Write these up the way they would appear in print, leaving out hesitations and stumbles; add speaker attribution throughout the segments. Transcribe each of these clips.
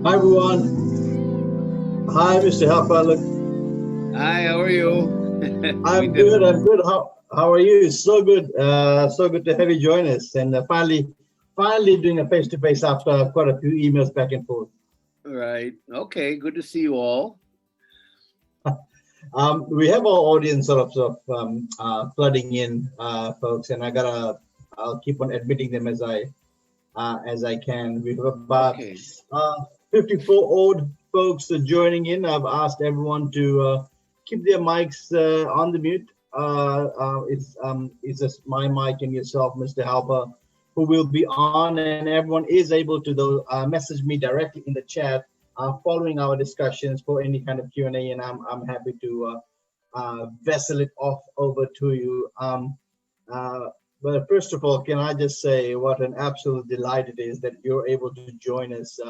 Speaker 1: Hi everyone. Hi, Mr. Halper. Look,
Speaker 2: Hi, how are you?
Speaker 1: I'm good. I'm good. How are you? So good. So good to have you join us, and finally doing a face-to-face after quite a few emails back and forth.
Speaker 2: Right. Okay. Good to see you all.
Speaker 1: We have our audience flooding in, folks, and I'll keep on admitting them as I can. We have about
Speaker 2: Okay.
Speaker 1: 54 old folks joining in. I've asked everyone to keep their mics on the mute. It's just my mic and yourself, Mr. Halper, who will be on, and everyone is able to message me directly in the chat following our discussions for any kind of Q&A, and I'm happy to vessel it off over to you. Uh, but first of all, can I just say what an absolute delight it is that you're able to join us.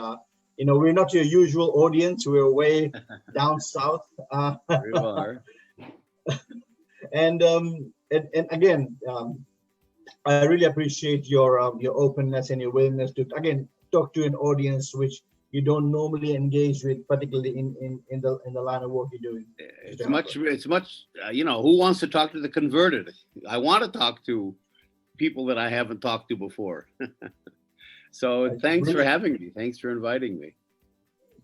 Speaker 1: We're not your usual audience. We're way down south.
Speaker 2: You are.
Speaker 1: And again, I really appreciate your openness and your willingness to again talk to an audience which you don't normally engage with, particularly in the line of work you're doing.
Speaker 2: Who wants to talk to the converted? I want to talk to people that I haven't talked to before. So thanks for having me. Thanks for inviting me.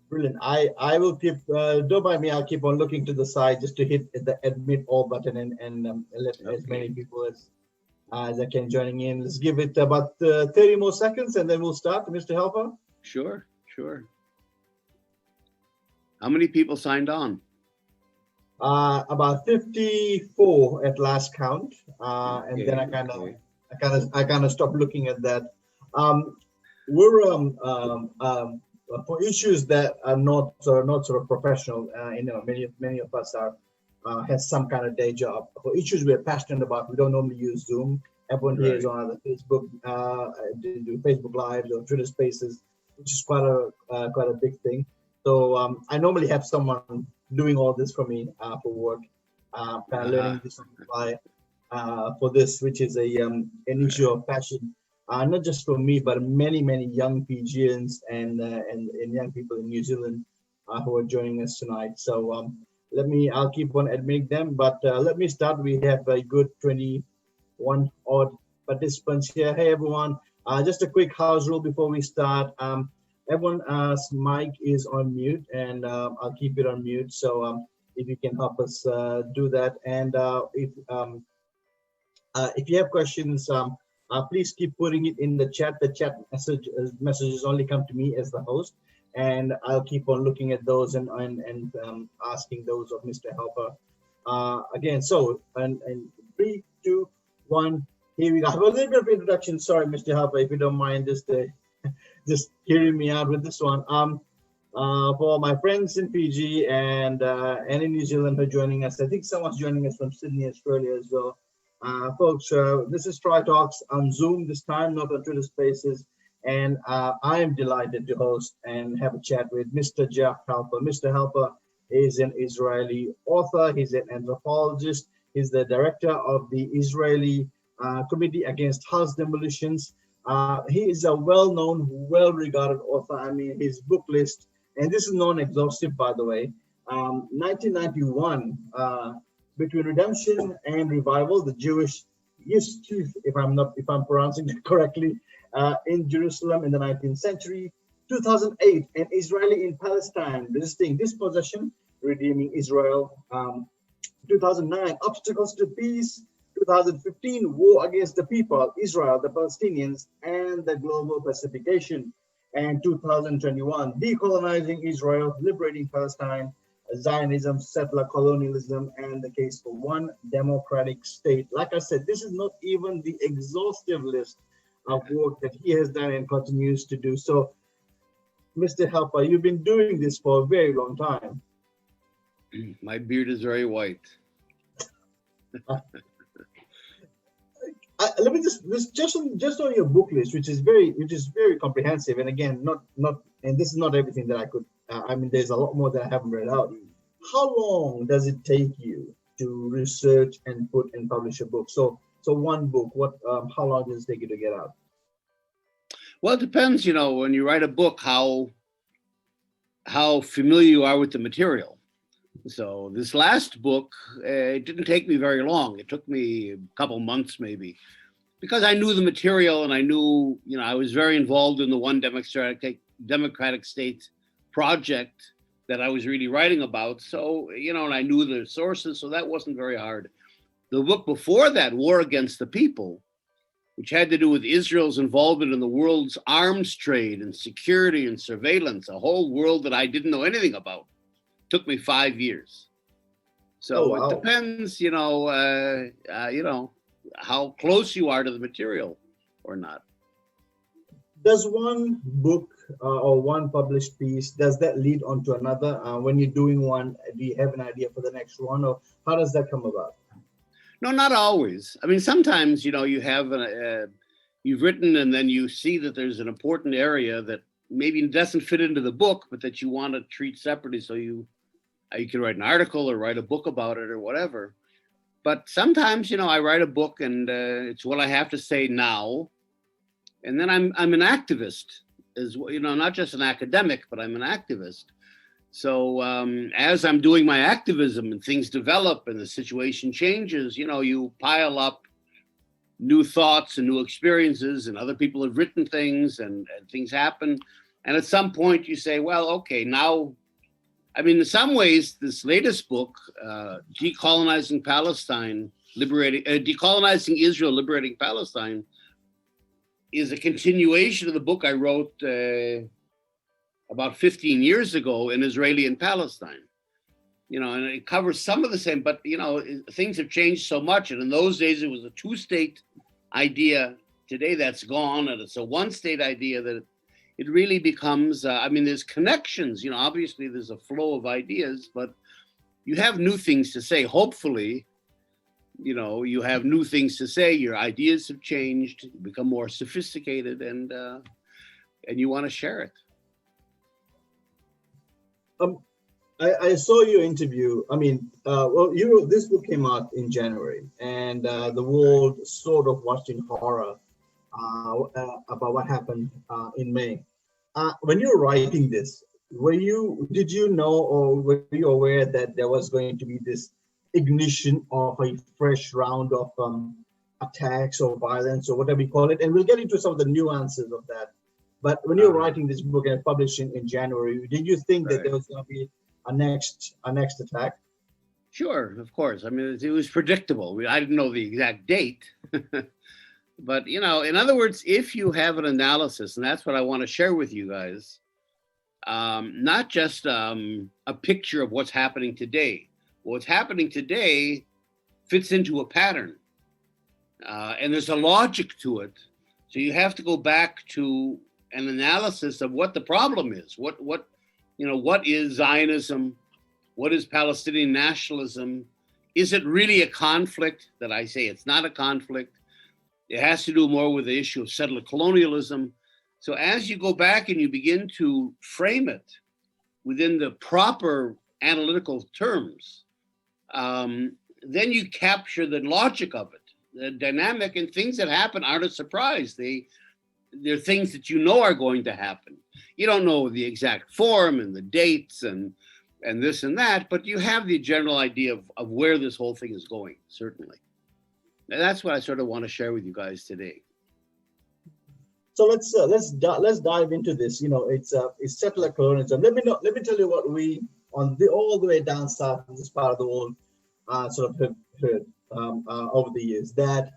Speaker 1: Brilliant. I will keep, don't mind me, I'll keep on looking to the side just to hit the admit all button and let as many people as I can joining in. Let's give it about 30 more seconds and then we'll start. Mr. Helper?
Speaker 2: Sure. How many people signed on?
Speaker 1: About 54 at last count. And then I kind of stopped looking at that. We're for issues that are not sort of professional. Many of us has some kind of day job. For issues we're passionate about, we don't normally use Zoom. Everyone here is on either Facebook, do Facebook Lives or Twitter Spaces, which is quite a big thing. So I normally have someone doing all this for me for work, kind of learning this on the fly for this, which is an issue of passion. Not just for me, but many young Fijians and young people in New Zealand who are joining us tonight. So I'll keep on admitting them, but let me start. We have a good 21 odd participants here. Hey everyone, just a quick house rule before we start. Everyone's mic is on mute, and I'll keep it on mute. So if you can help us do that, and if you have questions, please keep putting it in the chat. The chat messages only come to me as the host, and I'll keep on looking at those and asking those of Mr. Halper. Again, so and 3, 2, 1, here we go. I have a little bit of introduction. Sorry, Mr. Halper, if you don't mind just hearing me out with this one. For my friends in Fiji and in New Zealand who are joining us, I think someone's joining us from Sydney, Australia as well. Folks, this is Try Talks on Zoom this time, not on Twitter Spaces, and I am delighted to host and have a chat with Mr. Jeff Halper. Mr. Halper is an Israeli author. He's an anthropologist. He's the director of the Israeli Committee Against House Demolitions. He is a well-known, well-regarded author. I mean, his book list, and this is non-exhaustive, by the way, 1991, Between Redemption and Revival, the Jewish Yishuv, if I'm pronouncing it correctly, in Jerusalem in the 19th century. 2008, an Israeli in Palestine, resisting dispossession, redeeming Israel. 2009, Obstacles to Peace. 2015, War Against the People, Israel, the Palestinians, and the Global Pacification. And 2021, Decolonizing Israel, Liberating Palestine, Zionism, Settler Colonialism, and the Case for One Democratic State. Like I said, this is not even the exhaustive list of work that he has done and continues to do. So, Mr. Halper, you've been doing this for a very long time.
Speaker 2: My beard is very white.
Speaker 1: Let me just on your book list, which is very comprehensive, and again, and this is not everything that I could. There's a lot more that I haven't read out. How long does it take you to research and put and publish a book? So one book, how long does it take you to get out?
Speaker 2: Well, it depends. When you write a book, how how familiar you are with the material. So this last book, it didn't take me very long. It took me a couple months maybe, because I knew the material and I knew, I was very involved in the One Democratic State project that I was really writing about. So, and I knew the sources, so that wasn't very hard. The book before that, War Against the People, which had to do with Israel's involvement in the world's arms trade and security and surveillance, a whole world that I didn't know anything about, took me 5 years. So It depends, how close you are to the material or not.
Speaker 1: Does one book or one published piece, does that lead on to another? When you're doing one, do you have an idea for the next one, or how does that come about?
Speaker 2: No, not always. I mean, sometimes, you have, you've written and then you see that there's an important area that maybe doesn't fit into the book, but that you want to treat separately. So you can write an article or write a book about it or whatever. But sometimes, I write a book and it's what I have to say now. And then I'm an activist, not just an academic, but I'm an activist. So as I'm doing my activism and things develop and the situation changes, you pile up new thoughts and new experiences, and other people have written things and things happen. And at some point you say, well, okay, now, in some ways, this latest book, Decolonizing Israel, Liberating Palestine, is a continuation of the book I wrote about 15 years ago in Israel and Palestine. And it covers some of the same, but, things have changed so much. And in those days, it was a two-state idea. Today, that's gone, and it's a one-state idea that it really becomes, there's connections, obviously there's a flow of ideas, but you have new things to say. Hopefully, you have new things to say, your ideas have changed, you become more sophisticated, and you want to share it.
Speaker 1: I saw your interview. This book came out in January, and the world sort of watched in horror about what happened in May. When you were writing this, did you know, or were you aware that there was going to be this ignition of a fresh round of attacks or violence or whatever you call it? And we'll get into some of the nuances of that. But when you were writing this book and publishing in January, did you think that there was going to be a next attack?
Speaker 2: Sure, of course. It was predictable. I didn't know the exact date. But, in other words, if you have an analysis, and that's what I want to share with you guys, not just a picture of what's happening today. What's happening today fits into a pattern, and there's a logic to it. So you have to go back to an analysis of what the problem is. What is Zionism? What is Palestinian nationalism? Is it really a conflict? That I say it's not a conflict. It has to do more with the issue of settler colonialism. So as you go back and you begin to frame it within the proper analytical terms, then you capture the logic of it, the dynamic, and things that happen aren't a surprise. They're things that are going to happen. You don't know the exact form and the dates and this and that, but you have the general idea of where this whole thing is going, certainly. And that's what I sort of want to share with you guys today.
Speaker 1: So let's dive into this. It's settler colonialism. Let me tell you what we all the way down south in this part of the world sort of have heard over the years, that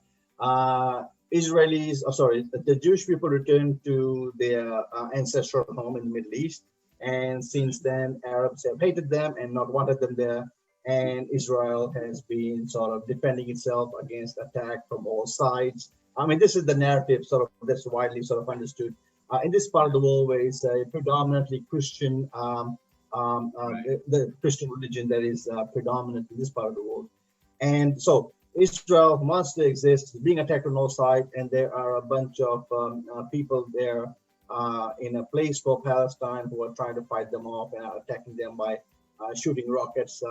Speaker 1: the Jewish people returned to their ancestral home in the Middle East, and since then Arabs have hated them and not wanted them there. And Israel has been sort of defending itself against attack from all sides. This is the narrative that's widely sort of understood in this part of the world, where it's a predominantly Christian, the Christian religion that is predominant in this part of the world. And so Israel wants to exist, being attacked on all sides, and there are a bunch of people there in a place called Palestine who are trying to fight them off and are attacking them by shooting rockets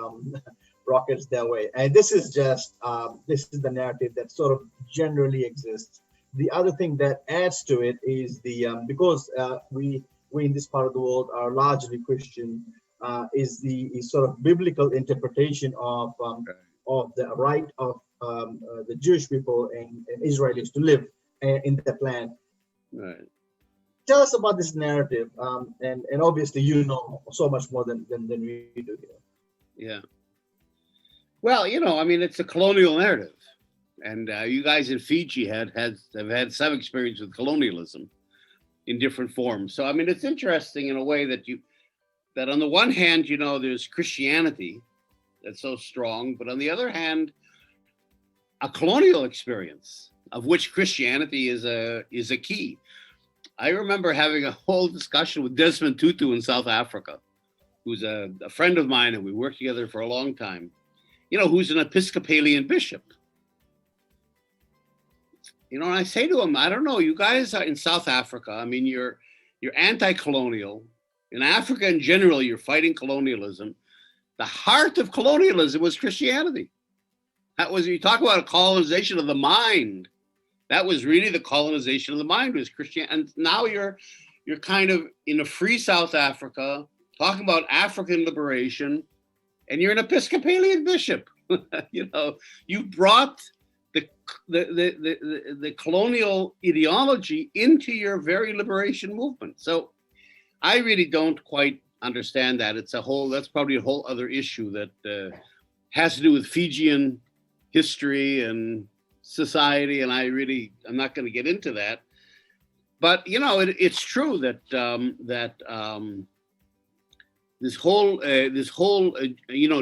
Speaker 1: their way. And this is the narrative that sort of generally exists. The other thing that adds to it is because we we in this part of the world are largely Christian, is the sort of biblical interpretation of the right of the Jewish people and Israelis to live in that land.
Speaker 2: Right.
Speaker 1: Tell us about this narrative, and obviously you know so much more than we do here.
Speaker 2: Yeah. Well, I mean, it's a colonial narrative, and you guys in Fiji have had some experience with colonialism in different forms. So I mean, it's interesting in a way that on the one hand, there's Christianity that's so strong, but on the other hand, a colonial experience of which Christianity is a key. I remember having a whole discussion with Desmond Tutu in South Africa, who's a friend of mine, and we worked together for a long time, who's an Episcopalian bishop. And I say to him, I don't know, you guys are in South Africa. I mean, you're anti-colonial. In Africa in general, you're fighting colonialism. The heart of colonialism was Christianity. That was, you talk about a colonization of the mind. That was really the colonization of the mind, was Christian. And now you're kind of in a free South Africa, talking about African liberation, and you're an Episcopalian bishop. You brought the colonial ideology into your very liberation movement. So I really don't quite understand that. That's probably a whole other issue that has to do with Fijian history and society, and I'm not going to get into that. But it's true that this whole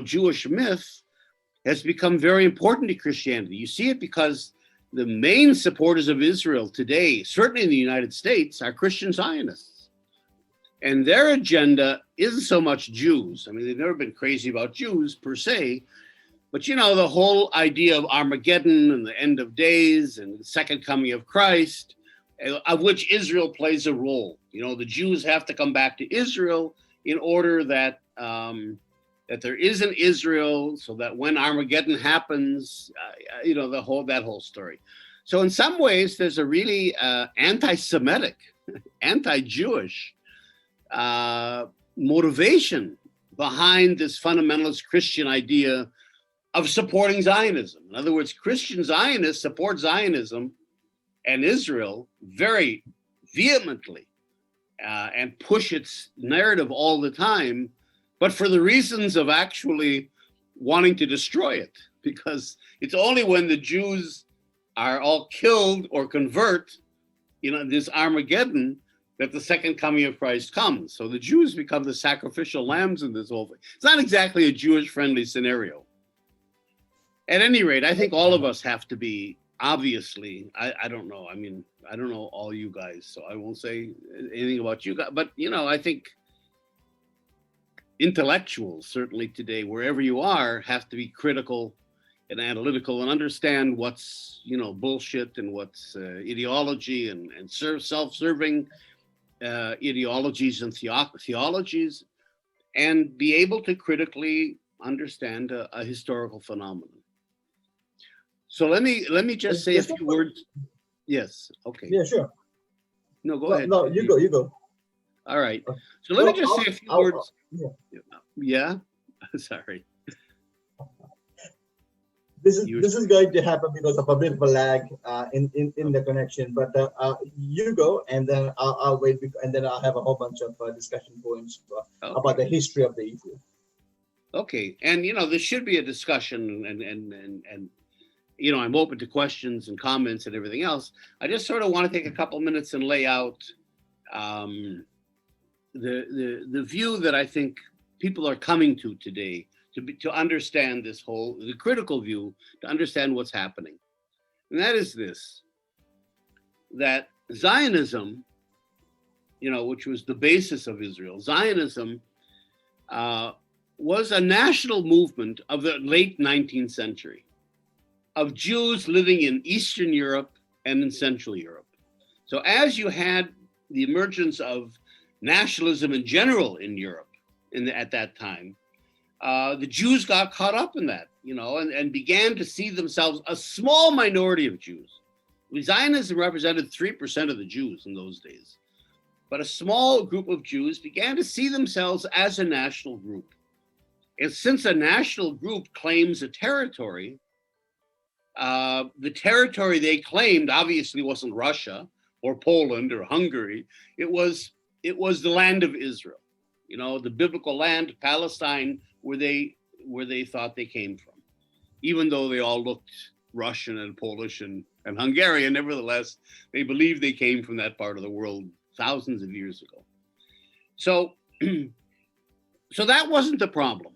Speaker 2: Jewish myth has become very important to Christianity. You see it because the main supporters of Israel today, certainly in the United States, are Christian Zionists. And their agenda isn't so much Jews. I mean, they've never been crazy about Jews per se, but the whole idea of Armageddon and the end of days and the second coming of Christ, of which Israel plays a role. The Jews have to come back to Israel in order that there is an Israel, so that when Armageddon happens, that whole story. So in some ways, there's a really anti-Semitic, anti-Jewish motivation behind this fundamentalist Christian idea of supporting Zionism. In other words, Christian Zionists support Zionism and Israel very vehemently and push its narrative all the time, but for the reasons of actually wanting to destroy it, because it's only when the Jews are all killed or convert, this Armageddon, that the second coming of Christ comes. So the Jews become the sacrificial lambs in this whole thing. It's not exactly a Jewish-friendly scenario. At any rate, I think all of us have to be, obviously, I don't know. I mean, I don't know all you guys, so I won't say anything about you guys. But, I think intellectuals, certainly today, wherever you are, have to be critical and analytical and understand what's, bullshit and what's ideology and self-serving ideologies and theologies, and be able to critically understand a historical phenomenon. So let me just say a few words. Yes. Okay.
Speaker 1: Yeah, sure.
Speaker 2: No, go ahead.
Speaker 1: No, you go.
Speaker 2: All right. So let me just say a few words. Yeah. Sorry.
Speaker 1: This is going to happen because of a bit of a lag in the connection. But you go, and then I'll wait, and then I'll have a whole bunch of discussion points about the history of the issue.
Speaker 2: Okay, and there should be a discussion, and I'm open to questions and comments and everything else. I just sort of want to take a couple minutes and lay out the view that I think people are coming to today to understand the critical view, to understand what's happening. And that is this, that Zionism, which was the basis of Israel, Zionism was a national movement of the late 19th century of Jews living in Eastern Europe and in Central Europe. So as you had the emergence of nationalism in general in Europe at that time, the Jews got caught up in that, and began to see themselves a small minority of Jews. Zionism represented 3% of the Jews in those days. but a small group of Jews began to see themselves as a national group. And since a national group claims a territory, the territory they claimed obviously wasn't Russia or Poland or Hungary. It was the land of Israel, the biblical land, Palestine, where they thought they came from, even though they all looked Russian and Polish and Hungarian. Nevertheless, they believed they came from that part of the world thousands of years ago. So, so that wasn't the problem,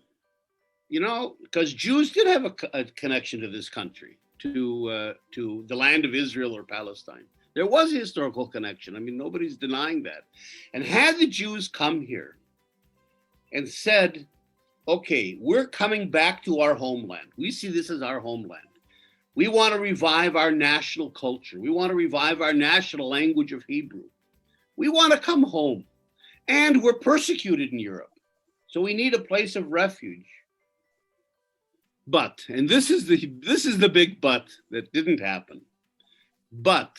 Speaker 2: because Jews did have a connection to this country, to the land of Israel or Palestine. There was a historical connection. I mean, nobody's denying that. And had the Jews come here and said, okay, we're coming back to our homeland. We see this as our homeland. We want to revive our national culture. We want to revive our national language of Hebrew. We want to come home. And we're persecuted in Europe. So we need a place of refuge. But, and this is the big but that didn't happen. But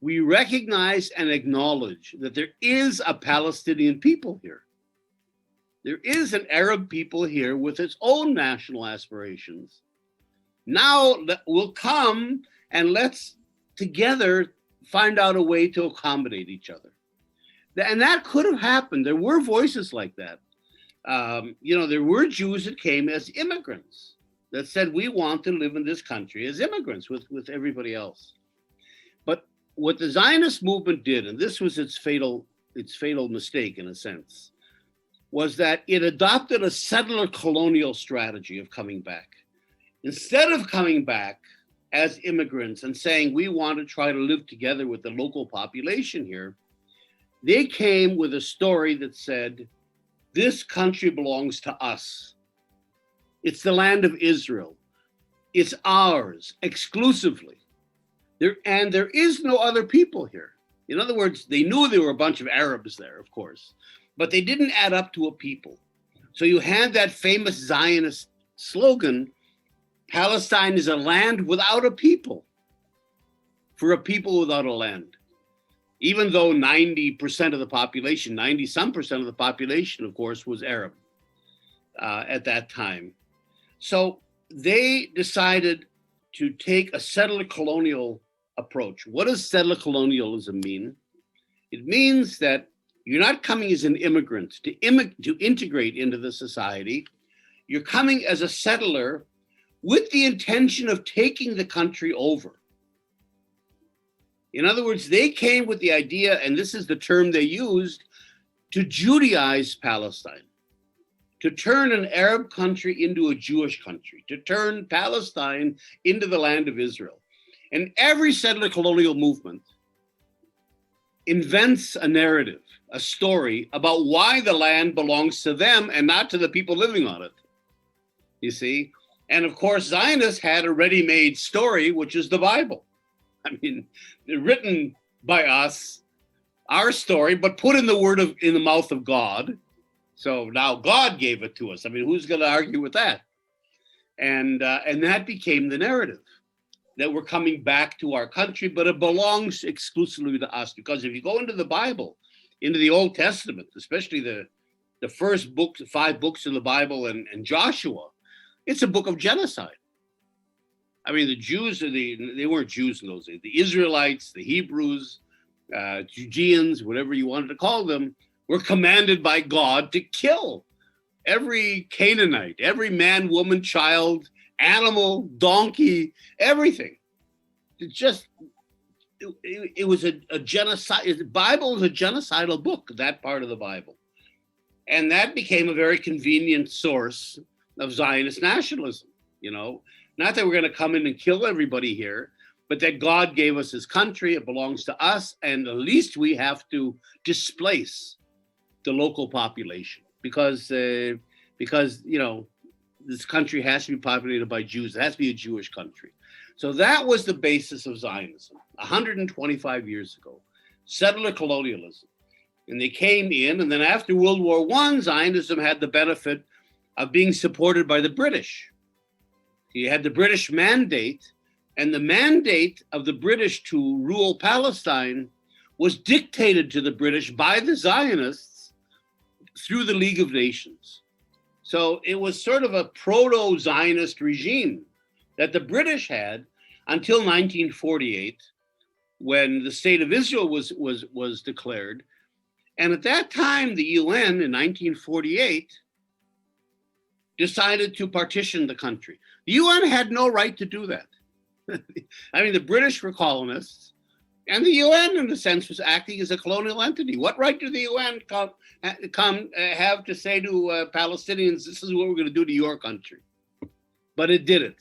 Speaker 2: we recognize and acknowledge that there is a Palestinian people here. There is an Arab people here with its own national aspirations. Now we'll come and let's together find out a way to accommodate each other. And that could have happened. There were voices like that. There were Jews that came as immigrants that said, we want to live in this country as immigrants with everybody else. But what the Zionist movement did, and this was its fatal mistake in a sense, was that it adopted a settler colonial strategy of coming back. Instead of coming back as immigrants and saying, we want to try to live together with the local population here, they came with a story that said, this country belongs to us. It's the land of Israel. It's ours exclusively. There is no other people here. In other words, they knew there were a bunch of Arabs there, of course, but they didn't add up to a people. So you had that famous Zionist slogan, Palestine is a land without a people, for a people without a land. Even though 90% of the population, 90-some% of the population, of course, was Arab at that time. So they decided to take a settler colonial approach. What does settler colonialism mean? It means that you're not coming as an immigrant to integrate into the society. You're coming as a settler with the intention of taking the country over. In other words, they came with the idea, and this is the term they used, to Judaize Palestine, to turn an Arab country into a Jewish country, to turn Palestine into the land of Israel. And every settler colonial movement invents a narrative, a story about why the land belongs to them and not to the people living on it, you see? And of course, Zionists had a ready-made story, which is the Bible. I mean, written by us, our story, but put in the mouth of God. So now God gave it to us. I mean, who's going to argue with that? And that became the narrative, that we're coming back to our country, but it belongs exclusively to us. Because if you go into the Bible, into the Old Testament, especially the first book, 5 books in the Bible and Joshua, it's a book of genocide. I mean, the Jews, they weren't Jews in those days. The Israelites, the Hebrews, Judeans, whatever you wanted to call them, were commanded by God to kill every Canaanite, every man, woman, child, animal, donkey, everything. It was a genocide. The Bible is a genocidal book, that part of the Bible. And that became a very convenient source of Zionist nationalism, Not that we're going to come in and kill everybody here, but that God gave us his country, it belongs to us, and at least we have to displace the local population because this country has to be populated by Jews. It has to be a Jewish country. So that was the basis of Zionism 125 years ago, settler colonialism. And they came in, and then after World War I, Zionism had the benefit of being supported by the British. You had the British mandate, and the mandate of the British to rule Palestine was dictated to the British by the Zionists through the League of Nations. So it was sort of a proto-Zionist regime that the British had until 1948, when the state of Israel was declared. And at that time, the UN in 1948 decided to partition the country. The UN had no right to do that. I mean, the British were colonists, and the UN, in a sense, was acting as a colonial entity. What right did the UN have to say to Palestinians, this is what we're going to do to your country? But it didn't.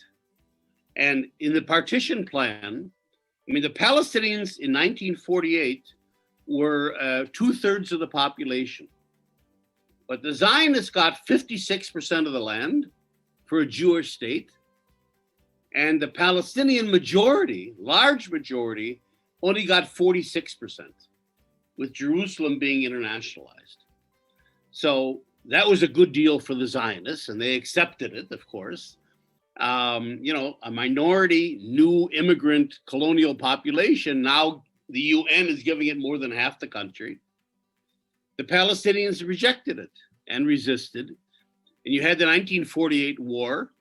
Speaker 2: And in the partition plan, I mean, the Palestinians in 1948 were 2/3 of the population. But the Zionists got 56% of the land for a Jewish state. And the Palestinian majority, large majority, only got 46%, with Jerusalem being internationalized. So that was a good deal for the Zionists, and they accepted it, of course. You know, a minority, new immigrant colonial population. Now the UN is giving it more than half the country. The Palestinians rejected it and resisted. And you had the 1948 war,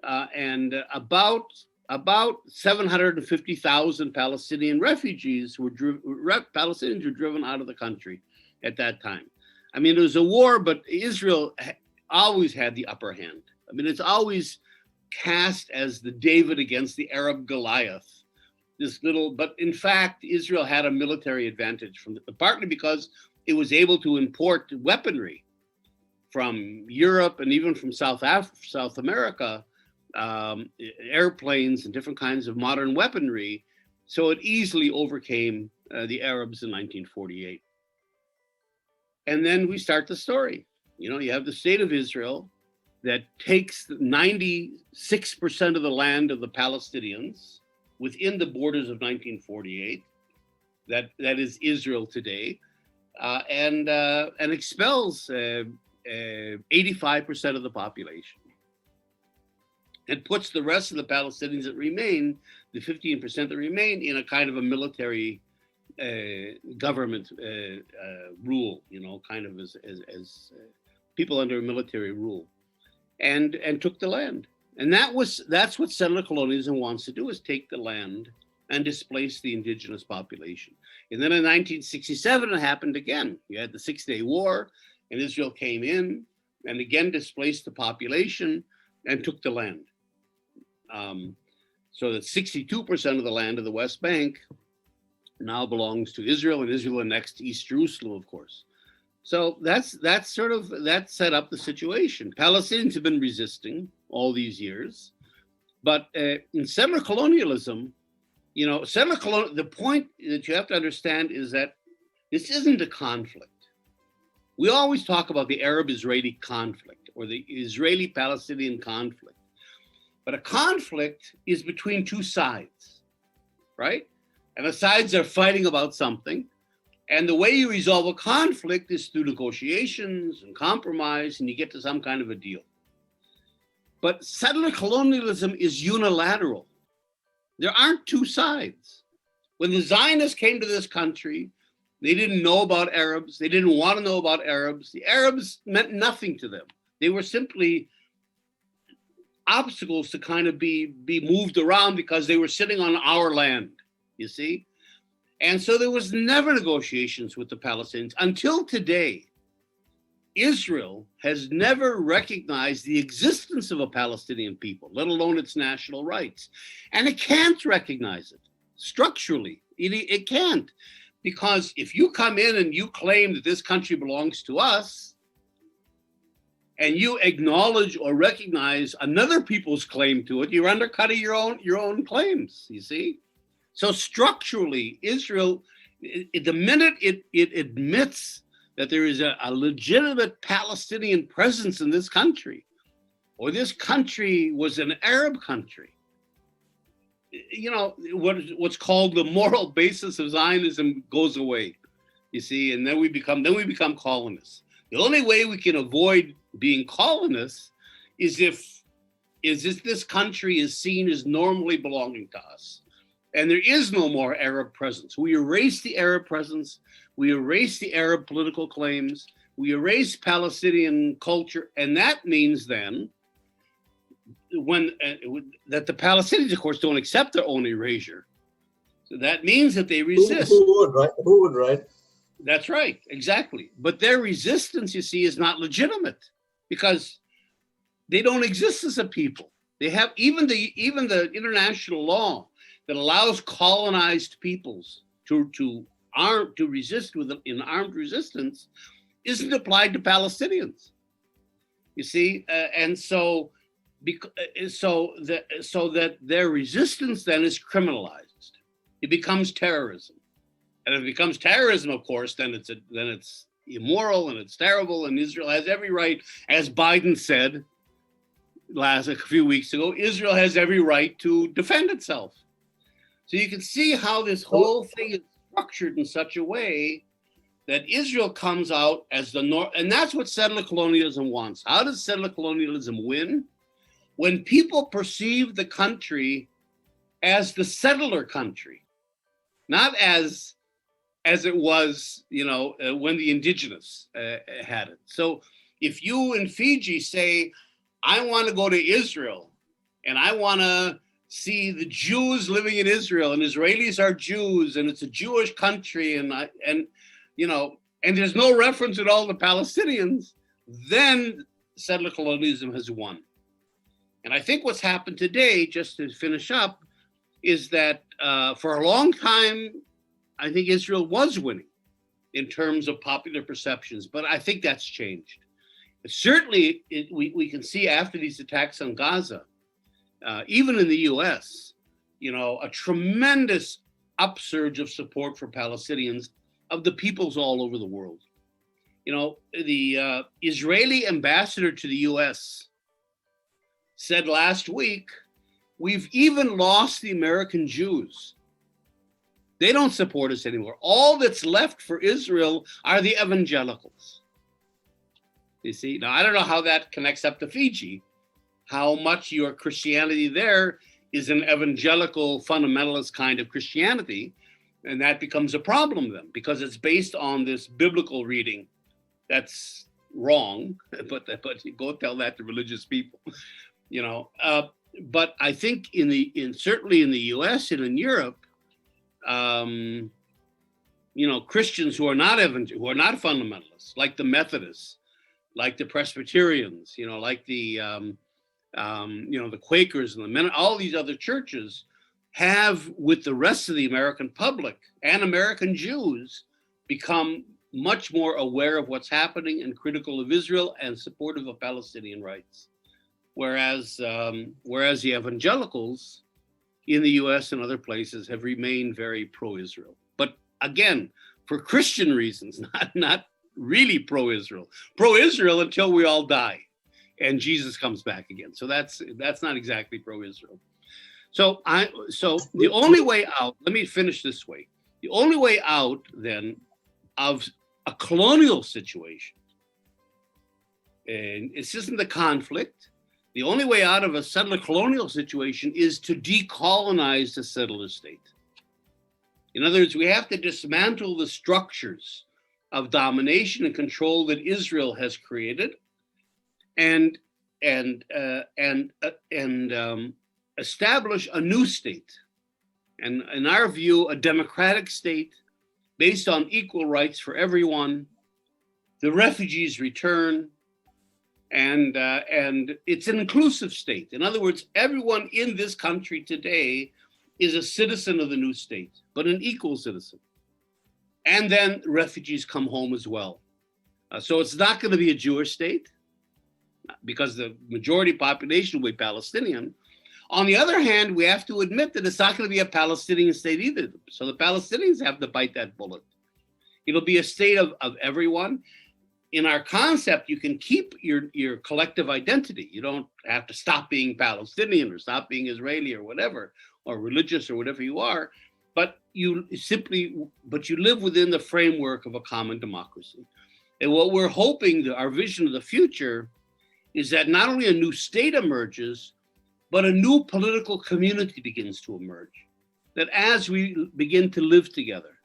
Speaker 2: and about 750,000 Palestinian refugees Palestinians were driven out of the country at that time. I mean, it was a war, but Israel always had the upper hand. I mean, it's always cast as the David against the Arab Goliath. But in fact, Israel had a military advantage partly because it was able to import weaponry from Europe and even from South America, airplanes and different kinds of modern weaponry. So it easily overcame the Arabs in 1948. And then we start the story. You know, you have the state of Israel that takes 96% of the land of the Palestinians within the borders of 1948. That is Israel today, and expels 85% of the population, and puts the rest of the Palestinians that remain, the 15% that remain, in a kind of a military government rule, you know, kind of as people under military rule, and took the land. And that's what settler colonialism wants to do, is take the land and displace the indigenous population. And then in 1967, it happened again. You had the 6-Day War, and Israel came in and again displaced the population and took the land. So that 62% of the land of the West Bank now belongs to Israel, and Israel annexed East Jerusalem, of course. So that set up the situation. Palestinians have been resisting all these years, but in settler colonialism, you know, the point that you have to understand is that this isn't a conflict. We always talk about the Arab-Israeli conflict or the Israeli-Palestinian conflict, but a conflict is between two sides, right? And the sides are fighting about something. And the way you resolve a conflict is through negotiations and compromise, and you get to some kind of a deal. But settler colonialism is unilateral. There aren't two sides. When the Zionists came to this country, they didn't know about Arabs. They didn't want to know about Arabs. The Arabs meant nothing to them. They were simply obstacles to kind of be moved around because they were sitting on our land, you see? And so there was never negotiations with the Palestinians until today. Israel has never recognized the existence of a Palestinian people, let alone its national rights. And it can't recognize it structurally. It can't, because if you come in and you claim that this country belongs to us, and you acknowledge or recognize another people's claim to it, you're undercutting your own claims, you see? So structurally, Israel, the minute it admits that there is a legitimate Palestinian presence in this country, or this country was an Arab country, you know, what's called the moral basis of Zionism goes away, you see, and then we become colonists. The only way we can avoid being colonists is if this country is seen as normally belonging to us. And there is no more Arab presence. We erase the Arab presence. We erase the Arab political claims. We erase Palestinian culture. And that means then that the Palestinians, of course, don't accept their own erasure. So that means that they resist.
Speaker 1: Who would, right? Who would, right?
Speaker 2: That's right, exactly. But their resistance, you see, is not legitimate because they don't exist as a people. They have even the international law that allows colonized peoples to resist in armed resistance isn't applied to Palestinians. You see, and so that their resistance then is criminalized. It becomes terrorism, and if it becomes terrorism, of course, then it's immoral and it's terrible. And Israel has every right, as Biden said a few weeks ago, Israel has every right to defend itself. So you can see how this whole thing is structured in such a way that Israel comes out as the North, and that's what settler colonialism wants. How does settler colonialism win? When people perceive the country as the settler country, not as it was, when the indigenous had it. So if you in Fiji say, I want to go to Israel and I want to see the Jews living in Israel, and Israelis are Jews, and it's a Jewish country, and there's no reference at all to Palestinians, then settler colonialism has won. And I think what's happened today, just to finish up, is that for a long time, I think Israel was winning in terms of popular perceptions, but I think that's changed. Certainly, we can see after these attacks on Gaza, even in the US, a tremendous upsurge of support for Palestinians of the peoples all over the world. The Israeli ambassador to the US said last week, we've even lost the American Jews. They don't support us anymore. All that's left for Israel are the evangelicals. You see, now I don't know how that connects up to Fiji, how much your Christianity there is an evangelical fundamentalist kind of Christianity, and that becomes a problem then because it's based on this biblical reading that's wrong, but you go tell that to religious people, but I think certainly in the US and in Europe, Christians who are not fundamentalists, like the Methodists, like the Presbyterians, like the the Quakers and the men, all these other churches have, with the rest of the American public and American Jews, become much more aware of what's happening and critical of Israel and supportive of Palestinian rights. Whereas the evangelicals in the US and other places have remained very pro-Israel. But again, for Christian reasons, not really pro-Israel. Pro-Israel until we all die and Jesus comes back again. So that's not exactly pro-Israel. So the only way out, let me finish this way. The only way out then of a colonial situation, and this isn't the conflict, the only way out of a settler colonial situation is to decolonize the settler state. In other words, we have to dismantle the structures of domination and control that Israel has created, and establish a new state, and in our view, a democratic state based on equal rights for everyone. The refugees return, and it's an inclusive state. In other words, everyone in this country today is a citizen of the new state, but an equal citizen. And then refugees come home as well. So it's not going to be a Jewish state because the majority population will be Palestinian. On the other hand, we have to admit that it's not going to be a Palestinian state either. So the Palestinians have to bite that bullet. It'll be a state of everyone. In our concept, you can keep your collective identity. You don't have to stop being Palestinian or stop being Israeli or whatever, or religious or whatever you are, but you live within the framework of a common democracy. And what we're hoping, our vision of the future, is that not only a new state emerges, but a new political community begins to emerge. that as we begin to live together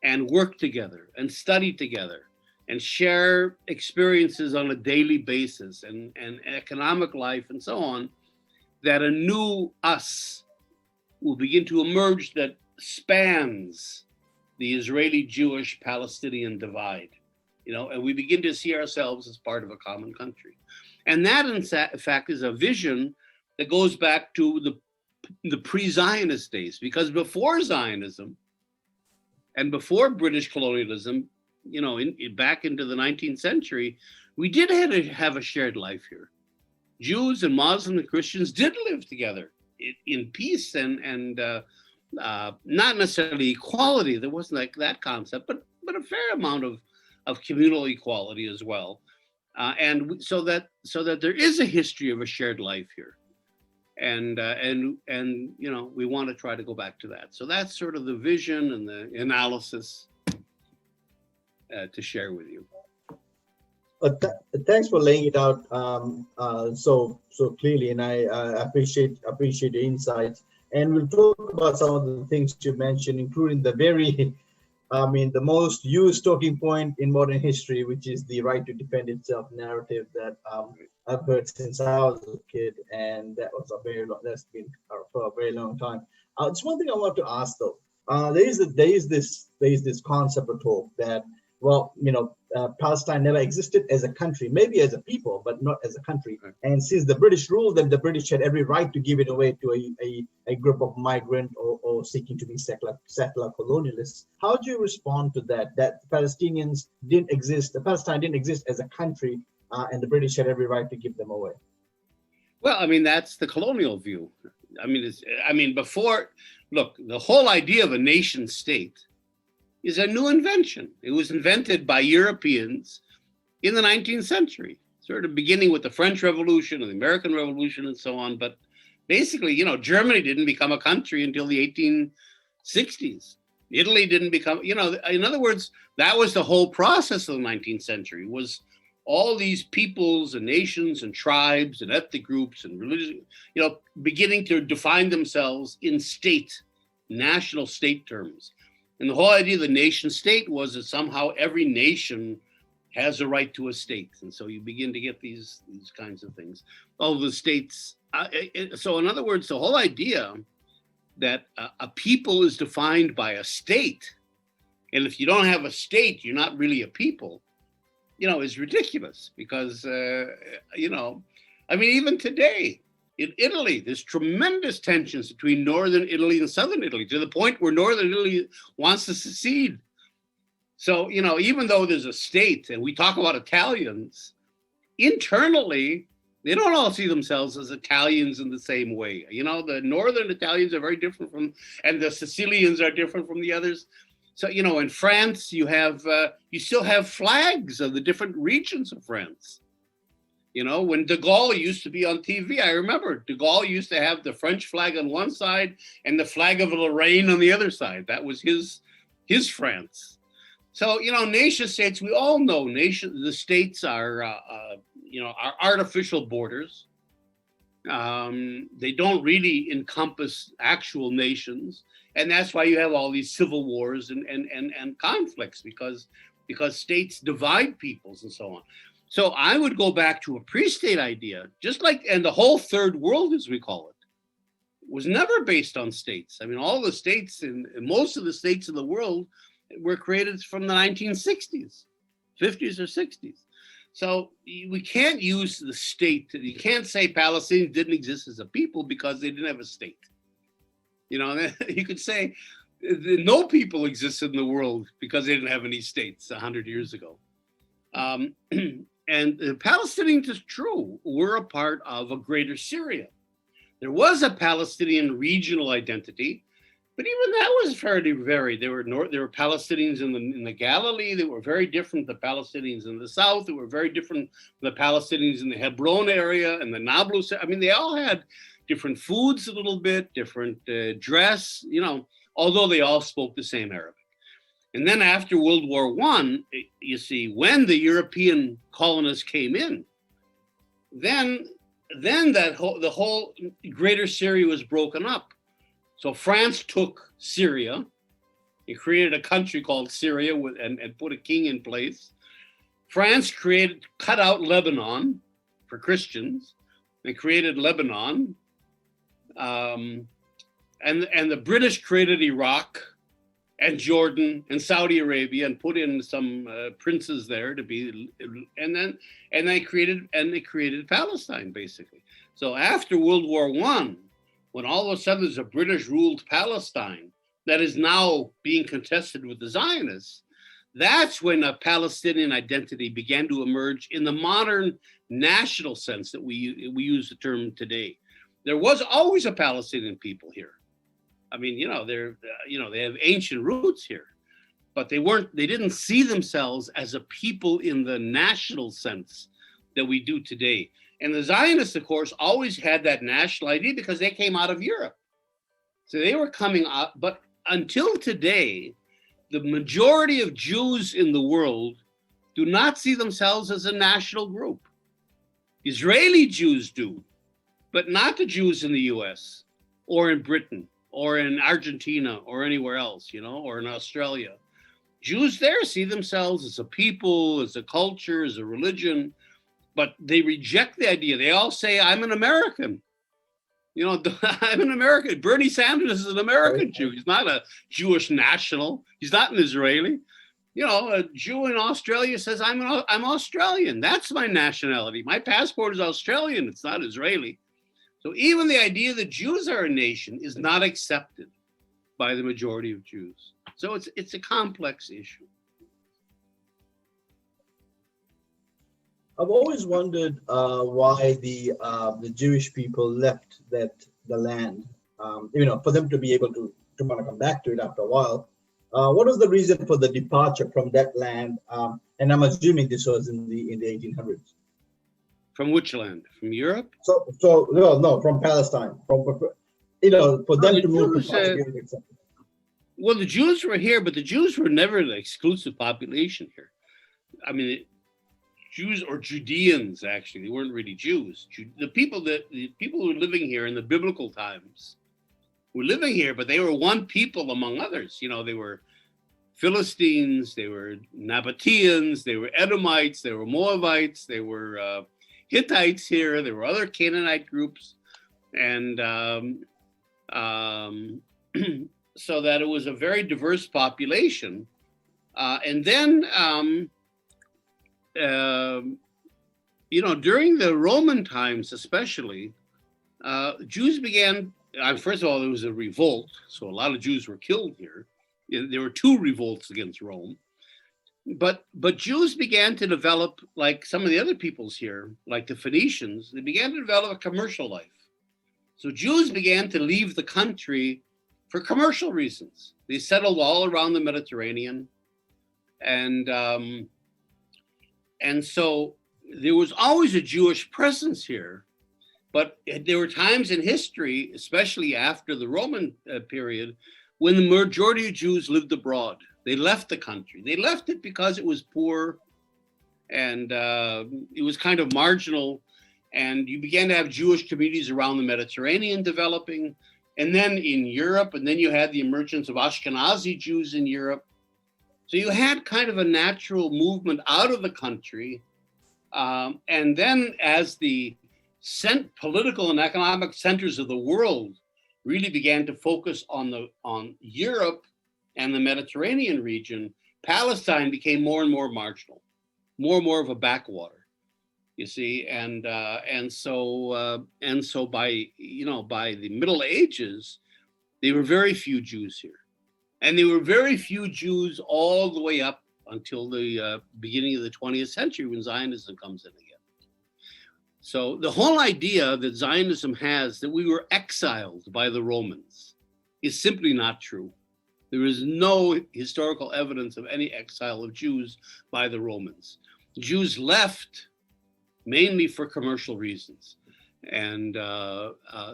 Speaker 2: and work together and study together and share experiences on a daily basis and economic life and so on, that a new us will begin to emerge that spans the Israeli-Jewish-Palestinian divide, and we begin to see ourselves as part of a common country. And that, in fact, is a vision that goes back to the pre-Zionist days, because before Zionism and before British colonialism, back into the 19th century, we did have a shared life here. Jews and Muslims and Christians did live together in peace and not necessarily equality. There wasn't like that concept, but a fair amount of communal equality as well. And so that there is a history of a shared life here. And we want to try to go back to that. So that's sort of the vision and the analysis to share with you.
Speaker 1: Thanks for laying it out so clearly, and I appreciate the insights. And we'll talk about some of the things you mentioned, including the most used talking point in modern history, which is the right to defend itself narrative that I've heard since I was a kid, and that's been for a very long time. It's one thing I want to ask though. There is this concept or talk that, Palestine never existed as a country, maybe as a people, but not as a country. And since the British ruled them, the British had every right to give it away to a group of migrant or seeking to be settler colonialists. How do you respond to that Palestine didn't exist as a country, and the British had every right to give them away?
Speaker 2: Well, that's the colonial view. The whole idea of a nation state is a new invention. It was invented by Europeans in the 19th century, sort of beginning with the French Revolution and the American Revolution and so on. But basically, Germany didn't become a country until the 1860s. Italy didn't become, in other words, that was the whole process of the 19th century, was all these peoples and nations and tribes and ethnic groups and religion, beginning to define themselves in national state terms. And the whole idea of the nation state was that somehow every nation has a right to a state. And so you begin to get these kinds of things. All the states. So in other words, the whole idea that a people is defined by a state, and if you don't have a state, you're not really a people, is ridiculous. Because, even today, in Italy, there's tremendous tensions between northern Italy and southern Italy, to the point where northern Italy wants to secede. So, even though there's a state, and we talk about Italians, internally, they don't all see themselves as Italians in the same way. The northern Italians are very different and the Sicilians are different from the others. So, in France, you still have flags of the different regions of France. When de Gaulle used to be on TV, I remember de Gaulle used to have the French flag on one side and the flag of Lorraine on the other side. That was his France. So, nation states, we all know the states are artificial borders. They don't really encompass actual nations. And that's why you have all these civil wars and conflicts, because states divide peoples and so on. So I would go back to a pre-state idea, and the whole third world, as we call it, was never based on states. All the states and most of the states in the world were created from the 1960s, 50s or 60s. So we can't use the state. You can't say Palestinians didn't exist as a people because they didn't have a state. You could say no people existed in the world because they didn't have any states 100 years ago. And the Palestinians, is true, were a part of a greater Syria. There was a Palestinian regional identity, but even that was fairly varied. There were Palestinians in the Galilee that were very different from the Palestinians in the south. That were very different from the Palestinians in the Hebron area and the Nablus. They all had different foods a little bit, different dress, although they all spoke the same Arabic. And then after World War I, you see, when the European colonists came in, then the whole greater Syria was broken up. So France took Syria. He created a country called Syria and put a king in place. France cut out Lebanon for Christians. They created Lebanon. And the British created Iraq and Jordan and Saudi Arabia and put in some princes there to be, and they created Palestine basically. So after World War I, when all of a sudden there's a British ruled Palestine that is now being contested with the Zionists, that's when a Palestinian identity began to emerge in the modern national sense that we use the term today. There was always a Palestinian people here. I mean, they have ancient roots here, but they didn't see themselves as a people in the national sense that we do today. And the Zionists, of course, always had that national idea because they came out of Europe. So they were coming out, but until today, the majority of Jews in the world do not see themselves as a national group. Israeli Jews do, but not the Jews in the US or in Britain or in Argentina or anywhere else, or in Australia. Jews there see themselves as a people, as a culture, as a religion, but they reject the idea. They all say, I'm an American. I'm an American. Bernie Sanders is an American Jew. He's not a Jewish national. He's not an Israeli. A Jew in Australia says, I'm Australian. That's my nationality. My passport is Australian. It's not Israeli. So even the idea that Jews are a nation is not accepted by the majority of Jews. So it's a complex issue.
Speaker 1: I've always wondered why the Jewish people left the land. For them to be able to want to come back to it after a while. What was the reason for the departure from that land? And I'm assuming this was in the 1800s.
Speaker 2: From which land? From Europe?
Speaker 1: So no, from Palestine. For them to move to Palestine.
Speaker 2: Well, the Jews were here, but the Jews were never the exclusive population here. I mean, Jews or Judeans, actually, they weren't really Jews. The people who were living here in the biblical times were living here, but they were one people among others. They were Philistines, they were Nabateans, they were Edomites, they were Moabites, they were Hittites here. There were other Canaanite groups, and so that it was a very diverse population. And then, during the Roman times, especially, Jews began. First of all, there was a revolt, so a lot of Jews were killed here. There were 2 revolts against Rome. But Jews began to develop, like some of the other peoples here, like the Phoenicians, they began to develop a commercial life. So Jews began to leave the country for commercial reasons. They settled all around the Mediterranean. And so there was always a Jewish presence here. But there were times in history, especially after the Roman period, when the majority of Jews lived abroad. They left the country. They left it because it was poor and it was kind of marginal. And you began to have Jewish communities around the Mediterranean developing. And then in Europe, and then you had the emergence of Ashkenazi Jews in Europe. So you had kind of a natural movement out of the country. And then as the political and economic centers of the world really began to focus on Europe and the Mediterranean region, Palestine became more and more marginal, more and more of a backwater, you see, and so by the Middle Ages, there were very few Jews here, and there were very few Jews all the way up until the beginning of the 20th century when Zionism comes in again. So the whole idea that Zionism has that we were exiled by the Romans is simply not true. There is no historical evidence of any exile of Jews by the Romans. Jews left mainly for commercial reasons. And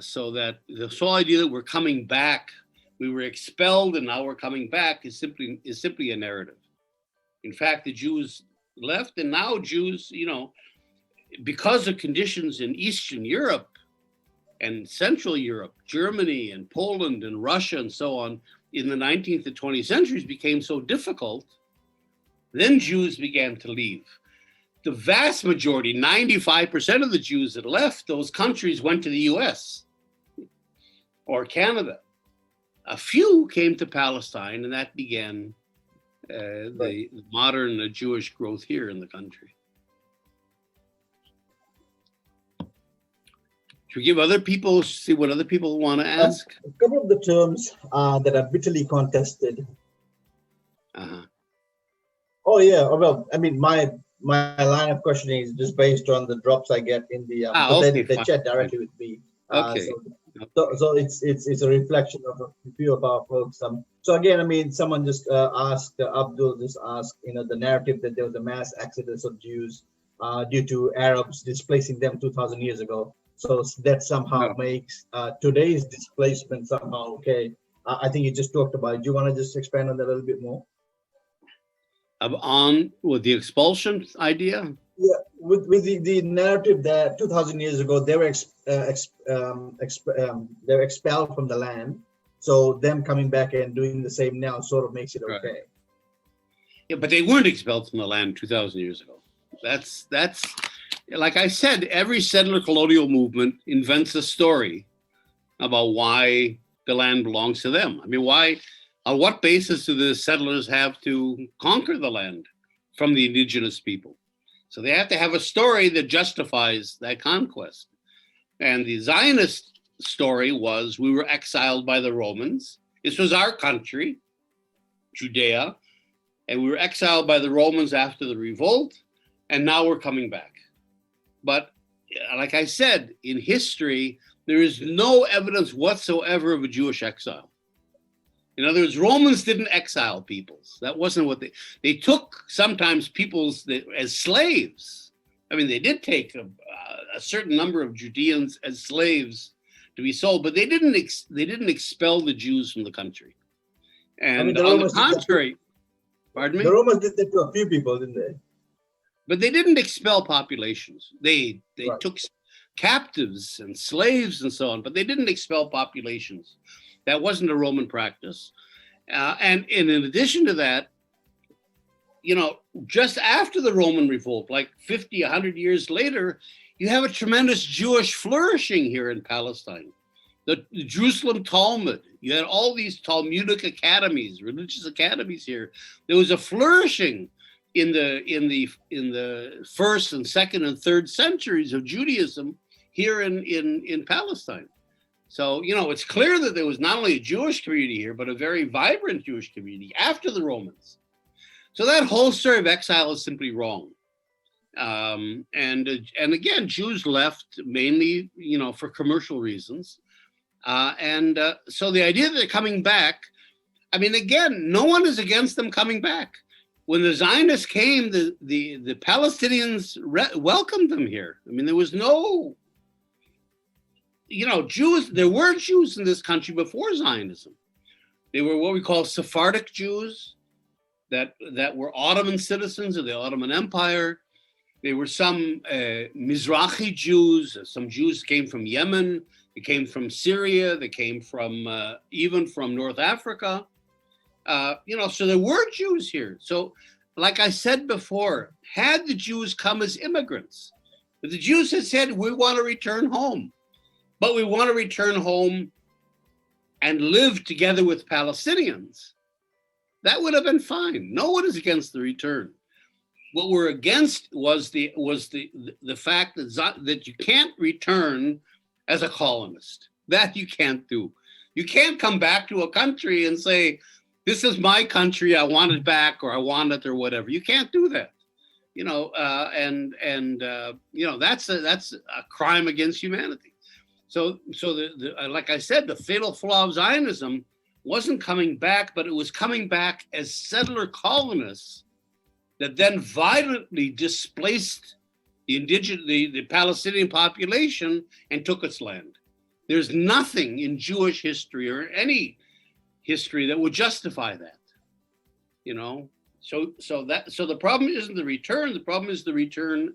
Speaker 2: so that the whole idea that we're coming back, we were expelled and now we're coming back is simply a narrative. In fact, the Jews left, and now Jews, because of conditions in Eastern Europe and Central Europe, Germany and Poland and Russia and so on, in the 19th and 20th centuries became so difficult, then Jews began to leave. The vast majority, 95% of the Jews that left those countries went to the US or Canada. A few came to Palestine, and that began the modern Jewish growth here in the country. Should we give other people, see what other people want to ask?
Speaker 1: A couple of the terms that are bitterly contested. Oh yeah, well, I mean, my line of questioning is just based on the drops I get in the they chat directly with me. So it's a reflection of a few of our folks. So again, I mean, someone just asked, Abdul just asked, the narrative that there was a mass exodus of Jews due to Arabs displacing them 2,000 years ago. So that somehow makes today's displacement somehow okay. I think you just talked about it. Do you want to just expand on that a little bit more?
Speaker 2: On with the expulsion idea?
Speaker 1: Yeah, with the narrative that 2,000 years ago they were they were expelled from the land, so them coming back and doing the same now sort of makes it okay. Right.
Speaker 2: Yeah, but they weren't expelled from the land 2,000 years ago. That's like I said, every settler colonial movement invents a story about why the land belongs to them. I mean, why? On what basis do the settlers have to conquer the land from the indigenous people? So they have to have a story that justifies that conquest. And the Zionist story was we were exiled by the Romans. This was our country, Judea, and we were exiled by the Romans after the revolt, and now we're coming back. But like I said, in history, there is no evidence whatsoever of a Jewish exile. In other words, Romans didn't exile peoples. That wasn't what they took sometimes peoples as slaves. I mean, they did take a certain number of Judeans as slaves to be sold, but they didn't expel the Jews from the country. And I mean, on the contrary, pardon me?
Speaker 1: The Romans did that to a few people, didn't they?
Speaker 2: But they didn't expel populations. They took captives and slaves and so on, but they didn't expel populations. That wasn't a Roman practice. And in addition to that, just after the Roman revolt, like 50, 100 years later, you have a tremendous Jewish flourishing here in Palestine. The Jerusalem Talmud, you had all these Talmudic academies, religious academies here. There was a flourishing in the first and second and third centuries of Judaism here in Palestine. So, it's clear that there was not only a Jewish community here, but a very vibrant Jewish community after the Romans. So that whole story of exile is simply wrong. And again, Jews left mainly, for commercial reasons. So the idea that they're coming back, I mean, again, no one is against them coming back. When the Zionists came, the Palestinians welcomed them here. I mean, there was no... Jews, there were Jews in this country before Zionism. They were what we call Sephardic Jews that were Ottoman citizens of the Ottoman Empire. There were some Mizrahi Jews, some Jews came from Yemen, they came from Syria, they came from even from North Africa. So there were Jews here. So like I said before, had the Jews come as immigrants, if the Jews had said, we want to return home, but we want to return home and live together with Palestinians, that would have been fine. No one is against the return. What we're against was the fact that you can't return as a colonist. That you can't do. You can't come back to a country and say, this is my country, I want it back, or I want it, or whatever. You can't do that. That's a crime against humanity. So like I said, the fatal flaw of Zionism wasn't coming back, but it was coming back as settler colonists that then violently displaced the Palestinian population and took its land. There's nothing in Jewish history or any history that would justify that. So the problem isn't the return. The problem is the return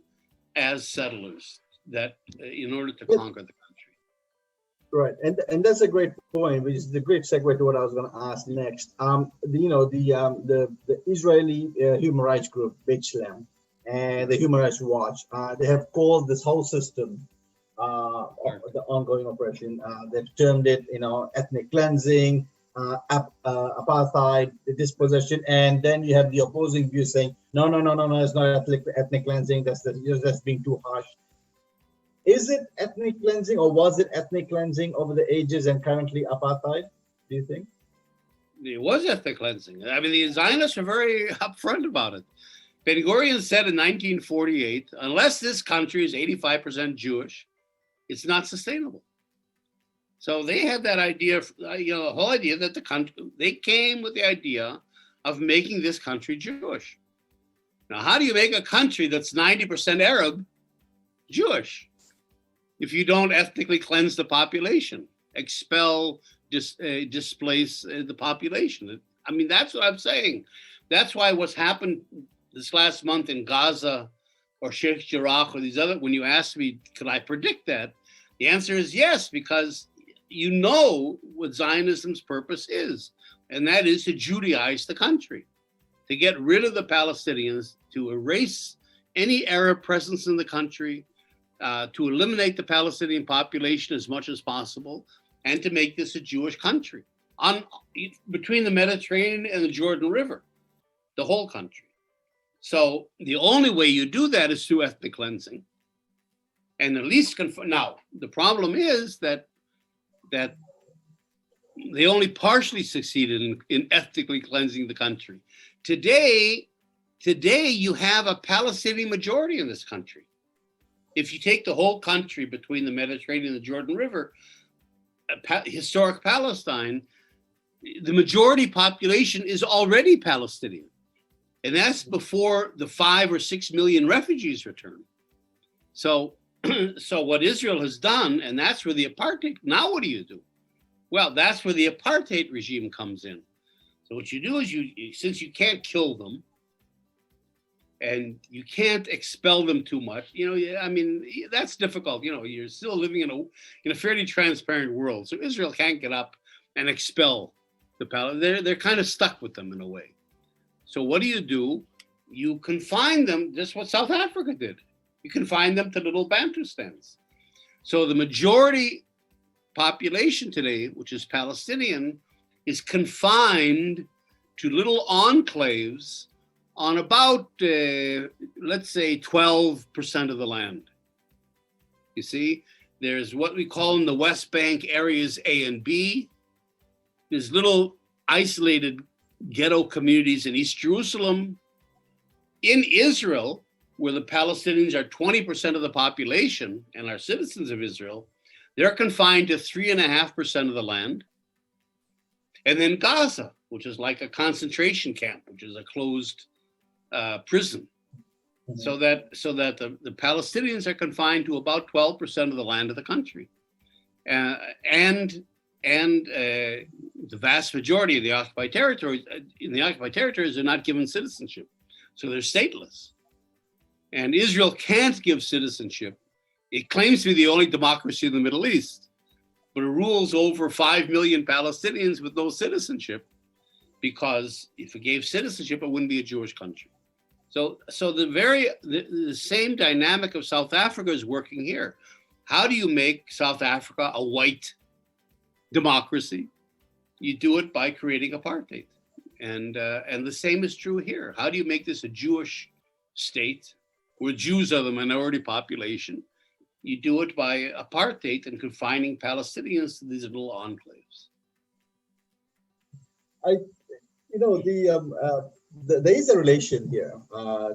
Speaker 2: as settlers that in order to conquer the country.
Speaker 1: Right, and that's a great point, which is the great segue to what I was going to ask next. The Israeli human rights group B'Tselem and the Human Rights Watch, they have called this whole system of the ongoing oppression. They've termed it, ethnic cleansing, apartheid, dispossession, and then you have the opposing view saying, no, it's not ethnic cleansing. That's being too harsh. Is it ethnic cleansing, or was it ethnic cleansing over the ages and currently apartheid, do you think?
Speaker 2: It was ethnic cleansing. I mean, the Zionists are very upfront about it. Ben-Gurion said in 1948, unless this country is 85% Jewish, it's not sustainable. So they had that idea, the whole idea that they came with the idea of making this country Jewish. Now, how do you make a country that's 90% Arab Jewish? If you don't ethnically cleanse the population, expel, displace the population. I mean, that's what I'm saying. That's why what's happened this last month in Gaza or Sheikh Jarrah or these other, when you asked me, could I predict that? The answer is yes, because you know what Zionism's purpose is, and that is to Judaize the country, to get rid of the Palestinians, to erase any Arab presence in the country, to eliminate the Palestinian population as much as possible, and to make this a Jewish country between the Mediterranean and the Jordan River, the whole country. So the only way you do that is through ethnic cleansing, and at least now the problem is that they only partially succeeded in ethnically cleansing the country. Today you have a Palestinian majority in this country. If you take the whole country between the Mediterranean and the Jordan River, historic Palestine, the majority population is already Palestinian. And that's before the 5 or 6 million refugees return. So what Israel has done, and that's where the apartheid, now what do you do? Well, that's where the apartheid regime comes in. So what you do is since you can't kill them, and you can't expel them too much. I mean, that's difficult. You're still living in a fairly transparent world. So Israel can't get up and expel the Palestinians. They're kind of stuck with them in a way. So what do? You confine them, just what South Africa did. You confine them to little Bantustans. So the majority population today, which is Palestinian, is confined to little enclaves on about, let's say, 12% of the land. You see, there's what we call in the West Bank areas A and B. There's little isolated ghetto communities in East Jerusalem. In Israel, where the Palestinians are 20% of the population and are citizens of Israel, they're confined to 3.5% of the land. And then Gaza, which is like a concentration camp, which is a closed prison, so that the Palestinians are confined to about 12% of the land of the country, and the vast majority of the occupied territories are not given citizenship, so they're stateless. And Israel can't give citizenship. It claims to be the only democracy in the Middle East, but it rules over 5 million Palestinians with no citizenship, because if it gave citizenship, it wouldn't be a Jewish country. So the same dynamic of South Africa is working here. How do you make South Africa a white democracy? You do it by creating apartheid. And the same is true here. How do you make this a Jewish state where Jews are the minority population? You do it by apartheid and confining Palestinians to these little enclaves.
Speaker 1: There is a relation here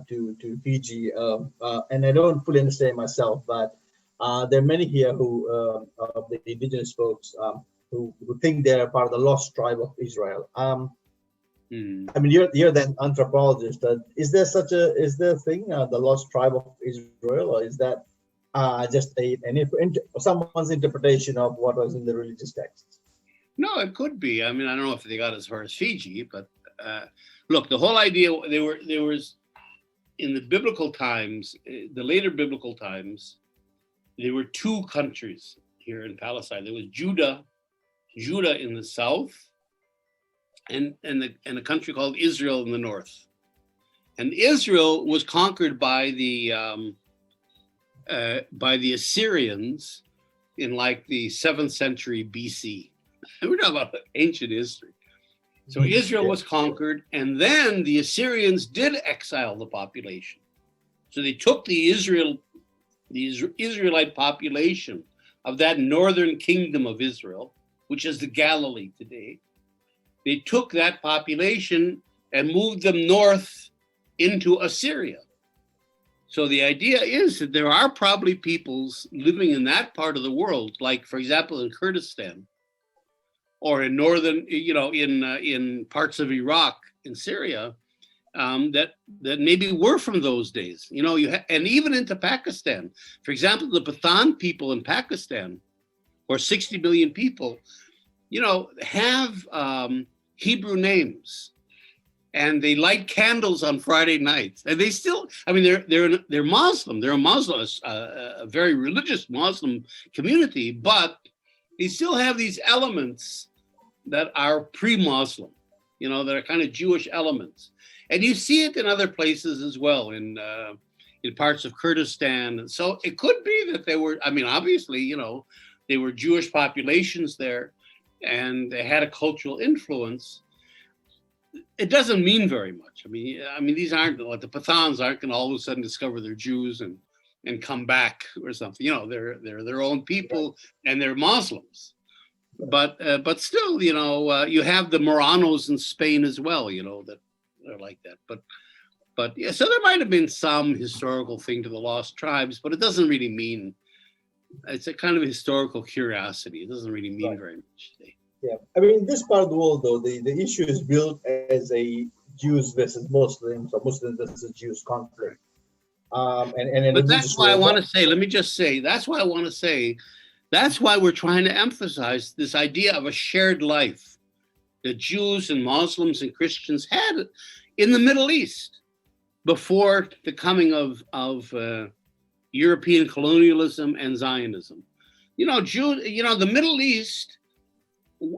Speaker 1: to Fiji, and I don't fully understand myself, but there are many here who of the indigenous folks who think they're part of the lost tribe of Israel. I mean, you're the anthropologist. Is there a thing, the lost tribe of Israel, or is that just someone's interpretation of what was in the religious texts?
Speaker 2: No, it could be. I mean, I don't know if they got as far as Fiji, but look, the whole idea, there was in the biblical times, the later biblical times, there were two countries here in Palestine. There was Judah in the south, and a country called Israel in the north. And Israel was conquered by the Assyrians in like the 7th century BC. And we're talking about ancient history. So Israel was conquered, and then the Assyrians did exile the population. So they took the Israelite population of that northern kingdom of Israel, which is the Galilee today. They took that population and moved them north into Assyria. So the idea is that there are probably peoples living in that part of the world, like, for example, in Kurdistan, or in northern, in parts of Iraq, in Syria, that maybe were from those days. And even into Pakistan. For example, the Pathan people in Pakistan, or 60 million people, have Hebrew names, and they light candles on Friday nights. And they still, they're Muslim. They're a very religious Muslim community, but they still have these elements that are pre-Muslim, that are kind of Jewish elements. And you see it in other places as well, in parts of Kurdistan. And so it could be that they were, obviously, they were Jewish populations there, and they had a cultural influence. It doesn't mean very much. These aren't, like, the Pathans aren't going to all of a sudden discover they're Jews and come back or something. They're their own people, and they're Muslims. But still, you have the Moranos in Spain as well, that are like that. But yeah, so there might have been some historical thing to the lost tribes, but it doesn't really mean, it's a kind of historical curiosity. It doesn't really mean very much today.
Speaker 1: Yeah, in this part of the world, though, the issue is built as a Jews versus Muslims, or Muslims versus Jews conflict.
Speaker 2: But that's why I want to say, that's why we're trying to emphasize this idea of a shared life that Jews and Muslims and Christians had in the Middle East before the coming of European colonialism and Zionism. The Middle East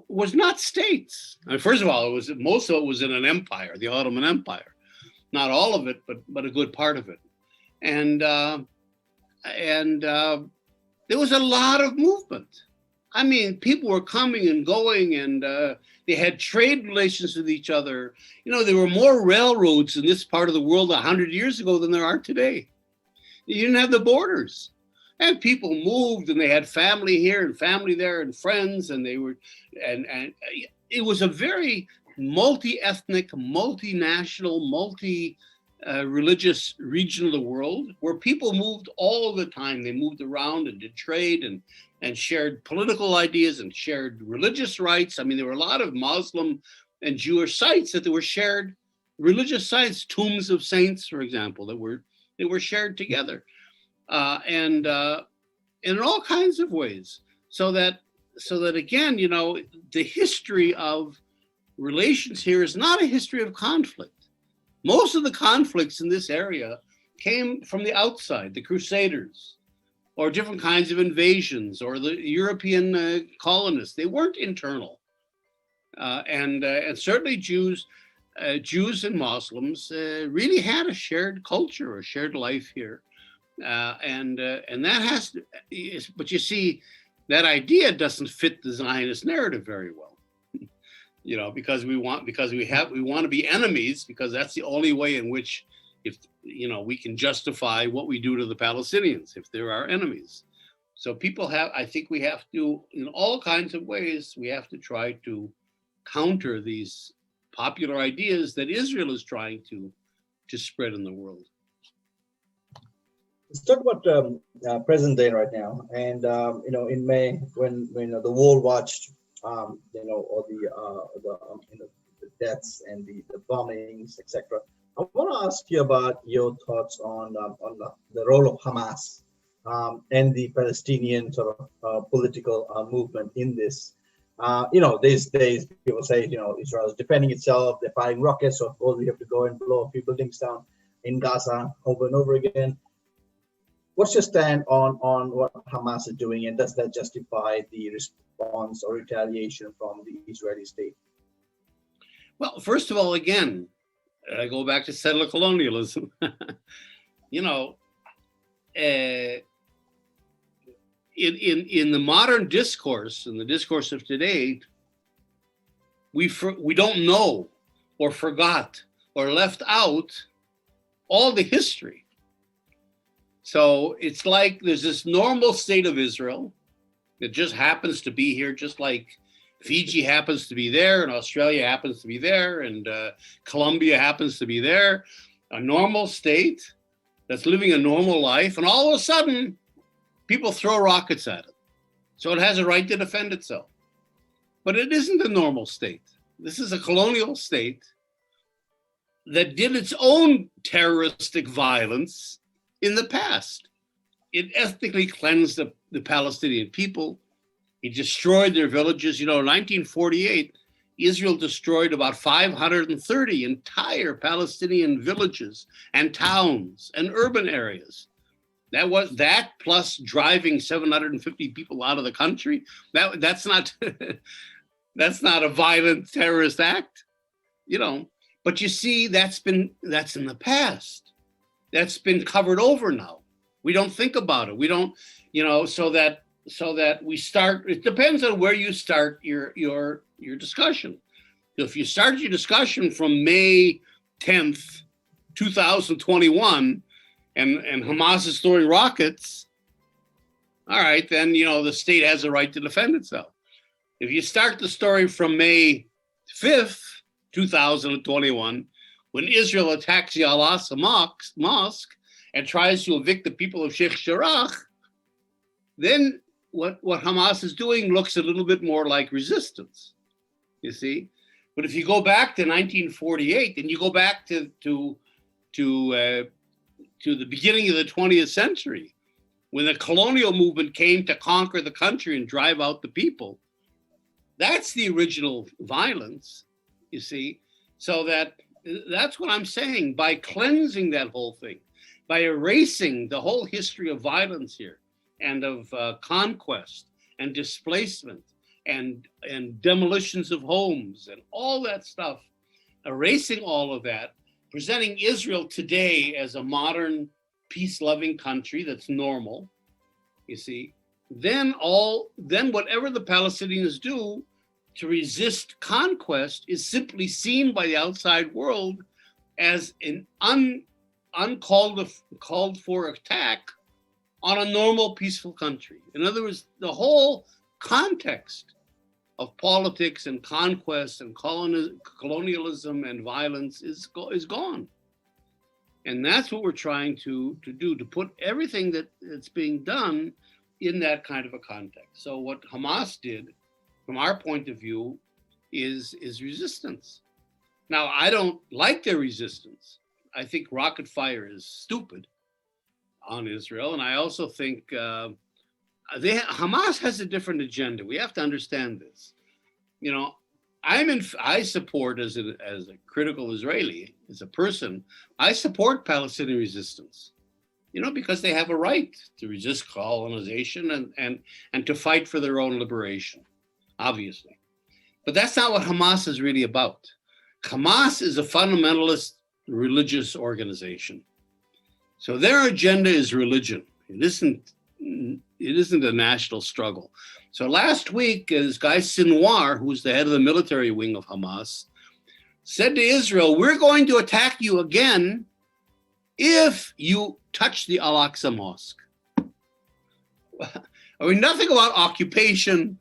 Speaker 2: was not states. First of all, most of it was in an empire, the Ottoman Empire. Not all of it, but a good part of it. And there was a lot of movement. People were coming and going, and they had trade relations with each other. There were more railroads in this part of the world 100 years ago than there are today. You didn't have the borders. And people moved, and they had family here and family there and friends, and they were, and it was a very multi-ethnic, multinational, religious region of the world where people moved all the time. They moved around and did trade and shared political ideas and shared religious rites. There were a lot of Muslim and Jewish sites that were shared religious sites, tombs of saints, for example, that were shared together. And in all kinds of ways, so that again, the history of relations here is not a history of conflict. Most of the conflicts in this area came from the outside, the Crusaders, or different kinds of invasions, or the European colonists. They weren't internal, and certainly Jews and Muslims really had a shared culture, a shared life here. And that has to, but you see, that idea doesn't fit the Zionist narrative very well, because we want to be enemies, because that's the only way in which, if we can justify what we do to the Palestinians, if they're our enemies. So I think we have to, in all kinds of ways, we have to try to counter these popular ideas that Israel is trying to spread in the world.
Speaker 1: Let's talk about present day right now. And in May, when the world watched, all the deaths and the bombings, etc. I want to ask you about your thoughts on the role of Hamas and the Palestinian sort of political movement in this. These days people say, Israel is defending itself, they're firing rockets, so of course we have to go and blow a few buildings down in Gaza over and over again. what's your stand on what Hamas is doing, and does that justify the response or retaliation from the Israeli state?
Speaker 2: Well, first of all, again, I go back to settler colonialism. You know, in the modern discourse, in the discourse of today, we don't know or forgot or left out all the history. So it's like there's this normal state of Israel that just happens to be here, just like Fiji happens to be there, and Australia happens to be there, and Colombia happens to be there. A normal state that's living a normal life, and all of a sudden, people throw rockets at it. So it has a right to defend itself. But it isn't a normal state. This is a colonial state that did its own terroristic violence in the past. It ethnically cleansed the Palestinian people. It destroyed their villages. You know, in 1948, Israel destroyed about 530 entire Palestinian villages and towns and urban areas. That plus driving 750 people out of the country. That's not that's not a violent terrorist act, you know. But you see, that's in the past. That's been covered over now. We don't think about it. We don't, you know, so that we start. It depends on where you start your discussion. If you start your discussion from May 10th, 2021, and Hamas is throwing rockets, all right, then, you know, the state has a right to defend itself. If you start the story from May 5th, 2021, when Israel attacks the Al-Aqsa Mosque and tries to evict the people of Sheikh Jarrah, then what Hamas is doing looks a little bit more like resistance, you see. But if you go back to 1948 and you go back to the beginning of the 20th century, when the colonial movement came to conquer the country and drive out the people, that's the original violence, you see. So that's what I'm saying. By cleansing that whole thing, by erasing the whole history of violence here and of conquest and displacement and demolitions of homes and all that stuff, erasing all of that, presenting Israel today as a modern, peace-loving country that's normal, you see, then whatever the Palestinians do to resist conquest is simply seen by the outside world as an uncalled for attack on a normal, peaceful country. In other words, the whole context of politics and conquest and colonialism and violence is gone. And that's what we're trying to do, to put everything that's being done in that kind of a context. So what Hamas did, from our point of view, is resistance. Now, I don't like their resistance. I think rocket fire is stupid on Israel. And I also think Hamas has a different agenda. We have to understand this. You know, I support, as a critical Israeli, as a person, I support Palestinian resistance, you know, because they have a right to resist colonization and to fight for their own liberation, obviously. But that's not what Hamas is really about. Hamas is a fundamentalist religious organization. So their agenda is religion. It isn't a national struggle. So last week, this guy Sinwar, who's the head of the military wing of Hamas, said to Israel, we're going to attack you again if you touch the Al-Aqsa Mosque. I mean, nothing about occupation,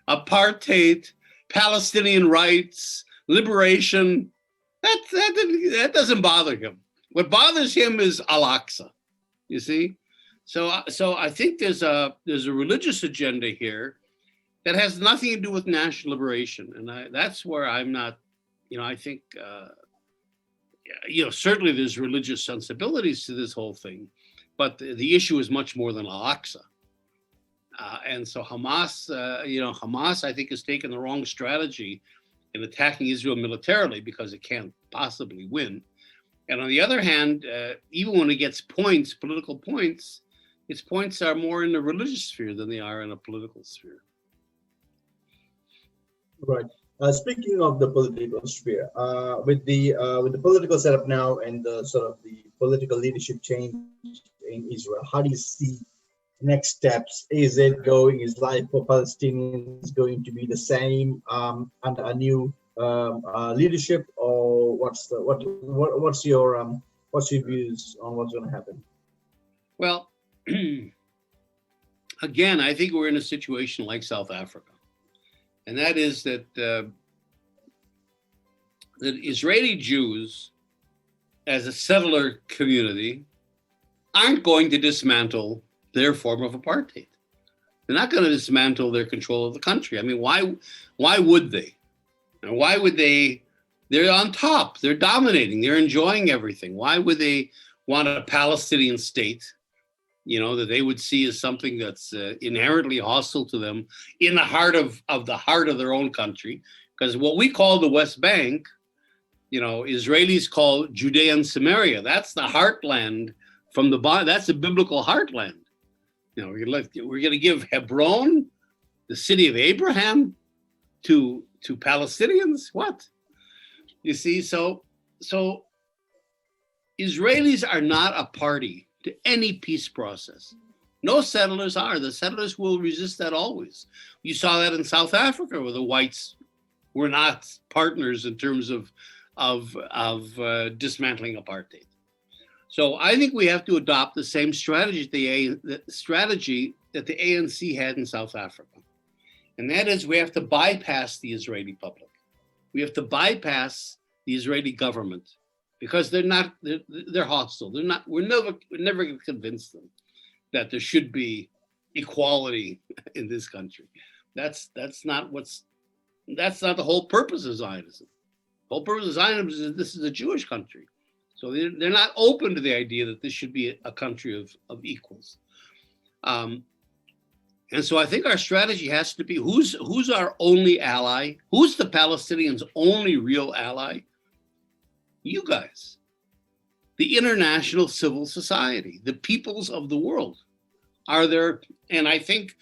Speaker 2: apartheid, Palestinian rights, liberation. That doesn't bother him. What bothers him is Al-Aqsa, you see? So I think there's a religious agenda here that has nothing to do with national liberation. And that's where I'm not, you know, I think, you know, certainly there's religious sensibilities to this whole thing, but the issue is much more than Al-Aqsa. And so Hamas, Hamas, I think, has taken the wrong strategy in attacking Israel militarily because it can't possibly win. And on the other hand, even when it gets points, political points, its points are more in the religious sphere than they are in a political sphere.
Speaker 1: Right. Speaking of the political sphere, with the political setup now and the sort of the political leadership change in Israel, how do you see next steps? Is life for Palestinians going to be the same under a new leadership, or what's your views on what's going to happen?
Speaker 2: Well, again, I think we're in a situation like South Africa, and that is that Israeli Jews, as a settler community, aren't going to dismantle their form of apartheid. They're not going to dismantle their control of the country. I mean, why would they? And why would they? They're on top. They're dominating. They're enjoying everything. Why would they want a Palestinian state, that they would see as something that's inherently hostile to them in the heart of their own country? Because what we call the West Bank, Israelis call Judea and Samaria. That's the heartland that's the biblical heartland. We're going to give Hebron, the city of Abraham, to Palestinians. What? You see, so Israelis are not a party to any peace process. No settlers are. The settlers will resist that always. You saw that in South Africa, where the whites were not partners in terms of dismantling apartheid. So I think we have to adopt the same strategy that the ANC had in South Africa. And that is, we have to bypass the Israeli public. We have to bypass the Israeli government, because they're hostile. We're never going to convince them that there should be equality in this country. That's not the whole purpose of Zionism. The whole purpose of Zionism is that this is a Jewish country. So they're not open to the idea that this should be a country of equals. And so I think our strategy has to be, who's our only ally? Who's the Palestinians' only real ally? You guys, the international civil society, the peoples of the world are there. And I think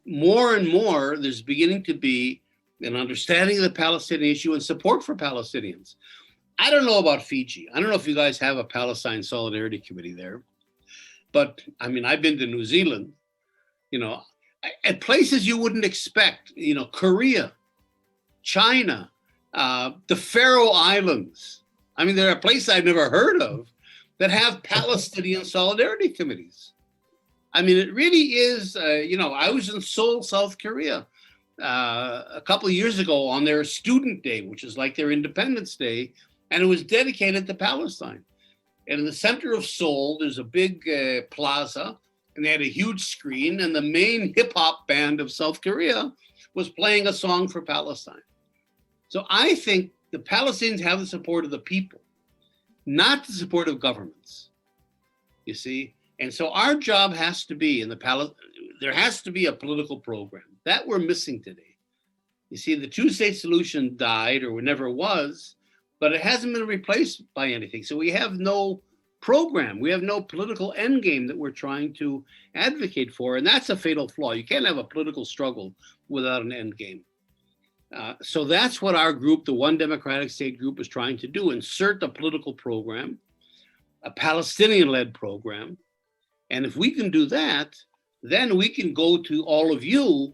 Speaker 2: more and more there's beginning to be an understanding of the Palestinian issue and support for Palestinians. I don't know about Fiji. I don't know if you guys have a Palestine Solidarity Committee there, but I mean, I've been to New Zealand, at places you wouldn't expect, Korea, China, the Faroe Islands. I mean, there are places I've never heard of that have Palestinian Solidarity Committees. I mean, it really is, I was in Seoul, South Korea, a couple of years ago on their Student Day, which is like their Independence Day, and it was dedicated to Palestine. And in the center of Seoul, there's a big plaza, and they had a huge screen, and the main hip hop band of South Korea was playing a song for Palestine. So I think the Palestinians have the support of the people, not the support of governments, you see? And so our job has to be there has to be a political program that we're missing today. You see, the two-state solution died, or never was, but it hasn't been replaced by anything. So we have no program. We have no political endgame that we're trying to advocate for. And that's a fatal flaw. You can't have a political struggle without an endgame. So that's what our group, the One Democratic State group, is trying to do: insert a political program, a Palestinian-led program. And if we can do that, then we can go to all of you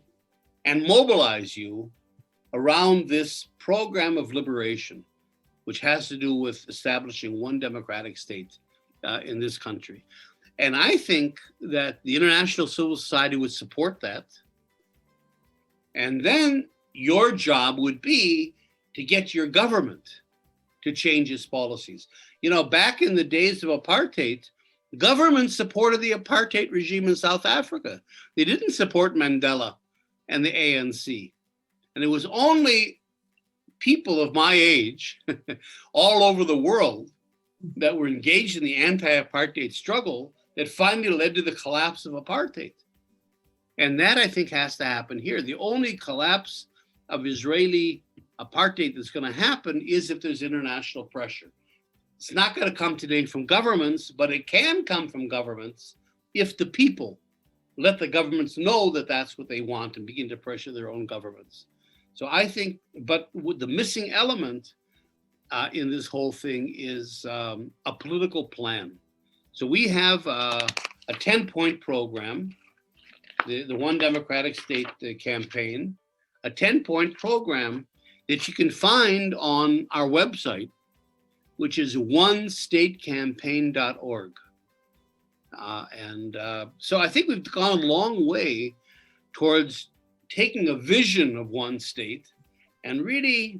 Speaker 2: and mobilize you around this program of liberation, which has to do with establishing one democratic state in this country. And I think that the international civil society would support that. And then your job would be to get your government to change its policies. Back in the days of apartheid, government supported the apartheid regime in South Africa. They didn't support Mandela and the ANC. And it was only people of my age all over the world that were engaged in the anti-apartheid struggle that finally led to the collapse of apartheid. And that, I think, has to happen here. The only collapse of Israeli apartheid that's going to happen is if there's international pressure. It's not going to come today from governments, but it can come from governments if the people let the governments know that that's what they want and begin to pressure their own governments. So I think, but with the missing element in this whole thing is a political plan. So we have a 10-point program, the One Democratic State campaign, a 10-point program that you can find on our website, which is onestatecampaign.org. So I think we've gone a long way towards taking a vision of one state and really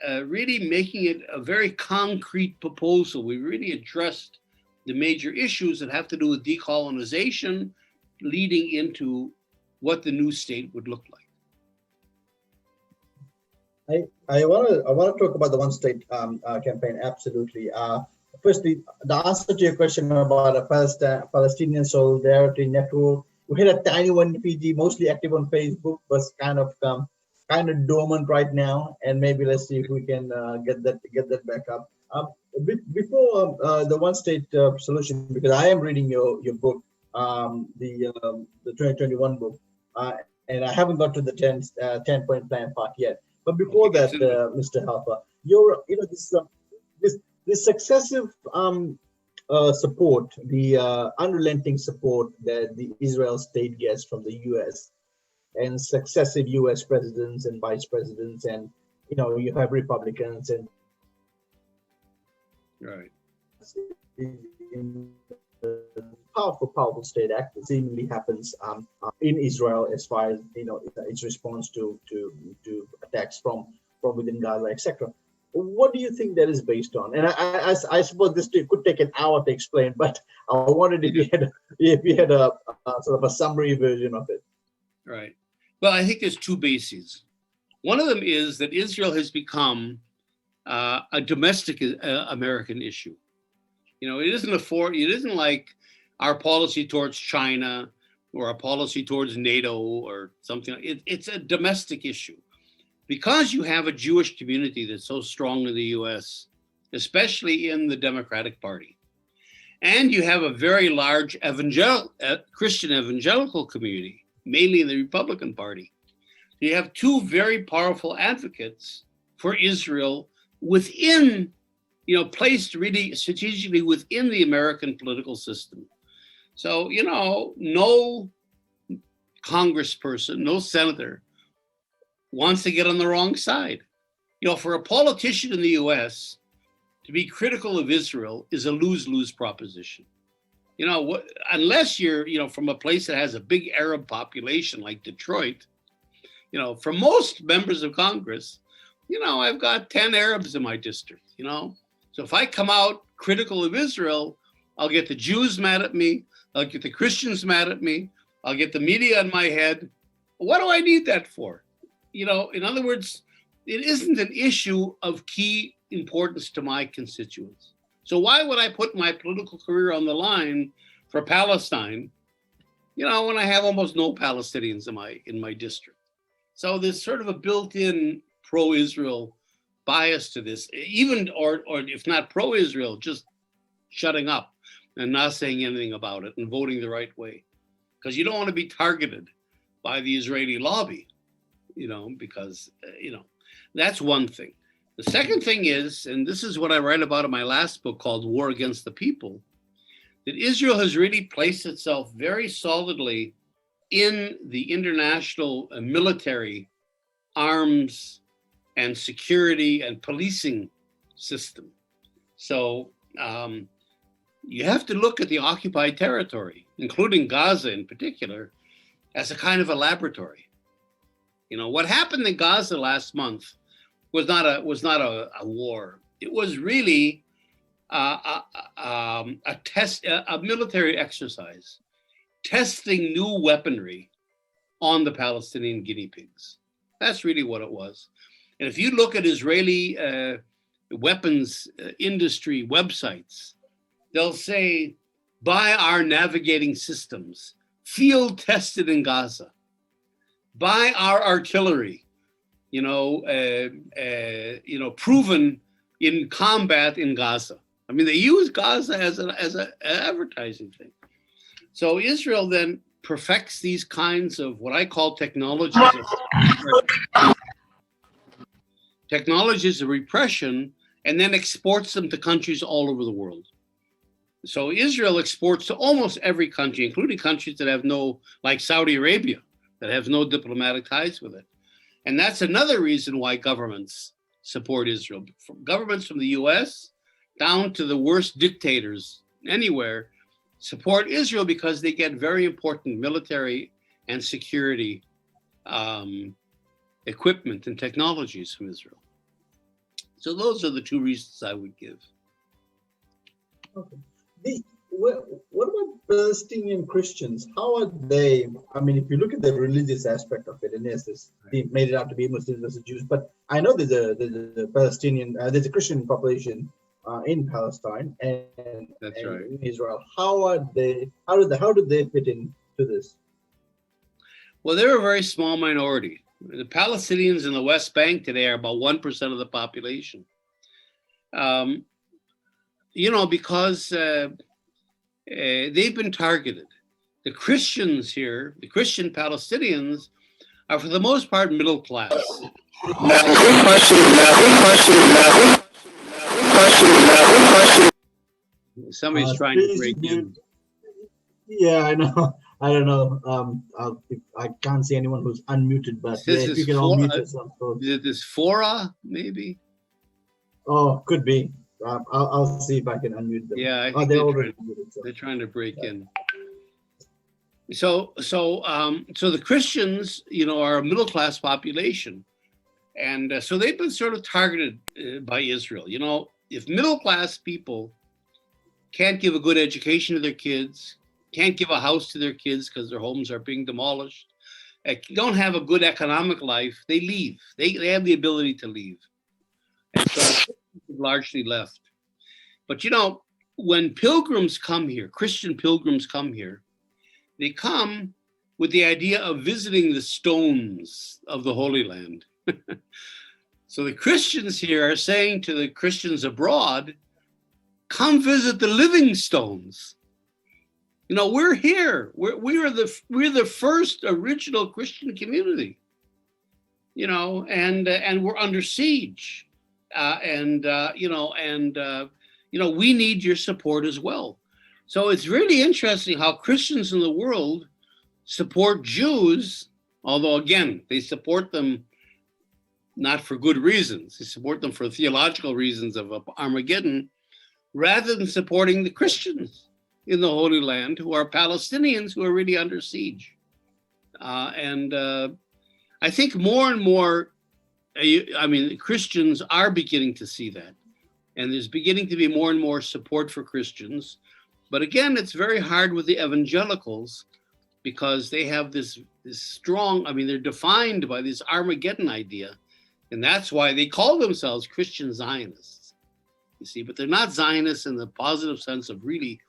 Speaker 2: making it a very concrete proposal. We really addressed the major issues that have to do with decolonization, leading into what the new state would look like.
Speaker 1: I want to talk about the one state campaign. Absolutely. Firstly, the answer to your question about a Palestinian solidarity network, we had a tiny one PG, mostly active on Facebook, but kind of dormant right now, and maybe let's see if we can get that back up. Before the one state solution, because I am reading your book, the 2021 book, and I haven't got to the 10-point plan part yet. But before that, Mr. Halper, this successive support, the unrelenting support that the Israel state gets from the U.S. and successive U.S. presidents and vice presidents, and you have Republicans and
Speaker 2: right.
Speaker 1: Powerful state act that seemingly happens in Israel as far as its response to attacks from within Gaza, etc. What do you think that is based on? And I suppose this could take an hour to explain, but I wondered if you had a sort of a summary version of it.
Speaker 2: Right. Well, I think there's two bases. One of them is that Israel has become a domestic American issue. It isn't like our policy towards China or our policy towards NATO or something. It's a domestic issue. Because you have a Jewish community that's so strong in the US, especially in the Democratic Party, and you have a very large Christian evangelical community, mainly in the Republican Party, you have two very powerful advocates for Israel within, placed really strategically within the American political system. So, no congressperson, no senator wants to get on the wrong side. For a politician in the US to be critical of Israel is a lose-lose proposition. Unless you're, from a place that has a big Arab population like Detroit, for most members of Congress, I've got 10 Arabs in my district, So if I come out critical of Israel, I'll get the Jews mad at me, I'll get the Christians mad at me, I'll get the media on my head. What do I need that for? In other words, it isn't an issue of key importance to my constituents. So why would I put my political career on the line for Palestine, when I have almost no Palestinians in my district? So there's sort of a built-in pro-Israel bias to this, even or if not pro-Israel, just shutting up and not saying anything about it and voting the right way, because you don't want to be targeted by the Israeli lobby. Because, that's one thing. The second thing is, and this is what I write about in my last book called War Against the People, that Israel has really placed itself very solidly in the international military arms and security and policing system. So you have to look at the occupied territory, including Gaza in particular, as a kind of a laboratory. What happened in Gaza last month was not a war. It was really a military exercise, testing new weaponry on the Palestinian guinea pigs. That's really what it was. And if you look at Israeli weapons industry websites, they'll say, buy our navigating systems, field tested in Gaza. Buy our artillery, proven in combat in Gaza. I mean, they use Gaza as an advertising thing. So Israel then perfects these kinds of what I call technologies of repression, and then exports them to countries all over the world. So Israel exports to almost every country, including countries that have no, like Saudi Arabia, that have no diplomatic ties with it. And that's another reason why governments support Israel. From governments from the US down to the worst dictators anywhere support Israel because they get very important military and security equipment and technologies from Israel. So those are the two reasons I would give.
Speaker 1: Okay. What about Palestinian Christians? How are they? I mean, if you look at the religious aspect of it, and yes, they made it out to be Muslims versus Jews, but I know there's a Palestinian, there's a Christian population in Palestine and in Israel. How did they fit into this?
Speaker 2: Well, they're a very small minority. The Palestinians in the West Bank today are about 1% of the population. Because they've been targeted. The Christians here, the Christian Palestinians, are for the most part middle class. Somebody's trying to break in.
Speaker 1: Yeah, I know. I don't know. I can't see anyone who's unmuted, but if you can all mute yourself.
Speaker 2: Is this Fora, maybe?
Speaker 1: Oh, could be. I'll see if I can unmute them.
Speaker 2: Yeah, I think they're trying to break in. So the Christians, are a middle class population, and so they've been sort of targeted by Israel. If middle class people can't give a good education to their kids, can't give a house to their kids because their homes are being demolished, don't have a good economic life, they leave. They have the ability to leave, and so largely left. But when pilgrims come here, Christian pilgrims come here, they come with the idea of visiting the stones of the Holy Land. So the Christians here are saying to the Christians abroad, come visit the living stones. We're here. We're the first original Christian community. And we're under siege. We need your support as well. So it's really interesting how Christians in the world support Jews, although again, they support them not for good reasons. They support them for theological reasons of Armageddon, rather than supporting the Christians in the Holy Land who are Palestinians who are really under siege. I think more and more, Christians are beginning to see that. And there's beginning to be more and more support for Christians. But again, it's very hard with the evangelicals because they have this strong, they're defined by this Armageddon idea. And that's why they call themselves Christian Zionists, you see, but they're not Zionists in the positive sense of really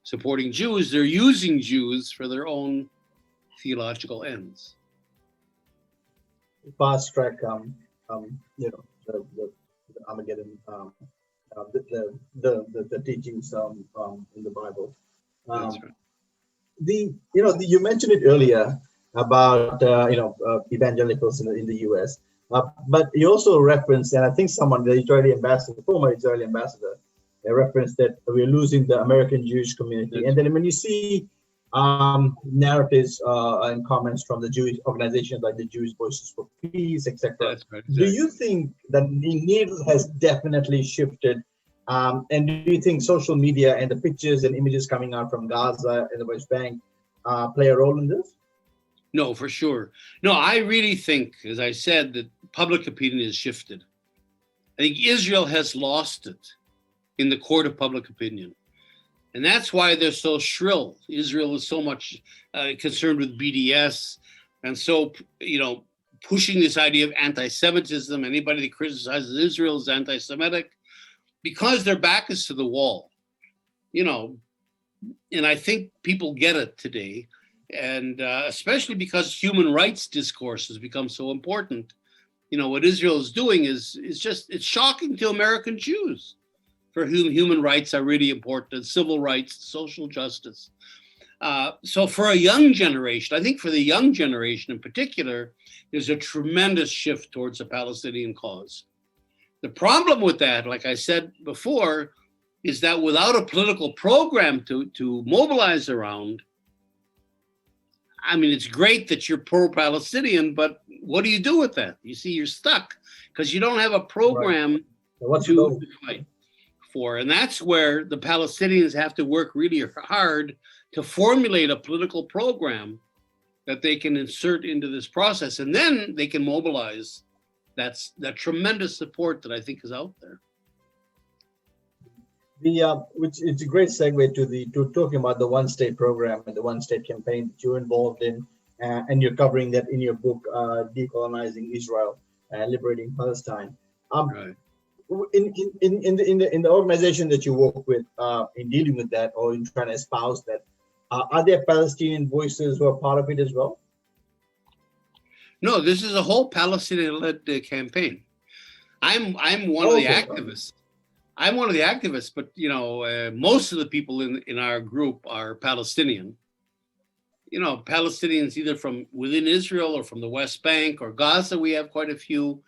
Speaker 2: supporting Jews. They're using Jews for their own theological ends.
Speaker 1: Fast track, the Armageddon, the teachings in the Bible.
Speaker 2: That's right.
Speaker 1: You mentioned it earlier about evangelicals in the U.S., but you also referenced, and I think the former Israeli ambassador, referenced that we're losing the American Jewish community. Yes. And then when you see narratives and comments from the Jewish organizations like the Jewish Voices for Peace, etc.
Speaker 2: Right,
Speaker 1: do you think that the needle has definitely shifted? And do you think social media and the pictures and images coming out from Gaza and the West Bank play a role in this?
Speaker 2: No, for sure. No, I really think, as I said, that public opinion has shifted. I think Israel has lost it in the court of public opinion. And that's why they're so shrill. Israel is so much concerned with BDS and so, pushing this idea of anti-Semitism. Anybody that criticizes Israel is anti-Semitic because their back is to the wall, and I think people get it today. And especially because human rights discourse has become so important. What Israel is doing is it's shocking to American Jews, for whom human rights are really important, and civil rights, social justice. So for a young generation, I think for the young generation in particular, there's a tremendous shift towards the Palestinian cause. The problem with that, like I said before, is that without a political program to mobilize around, I mean, it's great that you're pro-Palestinian, but what do you do with that? You see, you're stuck because you don't have a program to fight for. And that's where the Palestinians have to work really hard to formulate a political program that they can insert into this process. And then they can mobilize that tremendous support that I think is out there.
Speaker 1: Which it's a great segue to talking about the one state program and the one state campaign that you're involved in, and you're covering that in your book, Decolonizing Israel and Liberating Palestine.
Speaker 2: Right.
Speaker 1: In the organization that you work with in dealing with that or in trying to espouse that, are there Palestinian voices who are part of it as well?
Speaker 2: No, this is a whole Palestinian-led campaign. I'm one of the activists. I'm one of the activists, but you know, most of the people in our group are Palestinian. You know, Palestinians either from within Israel or from the West Bank or Gaza. We have quite a few,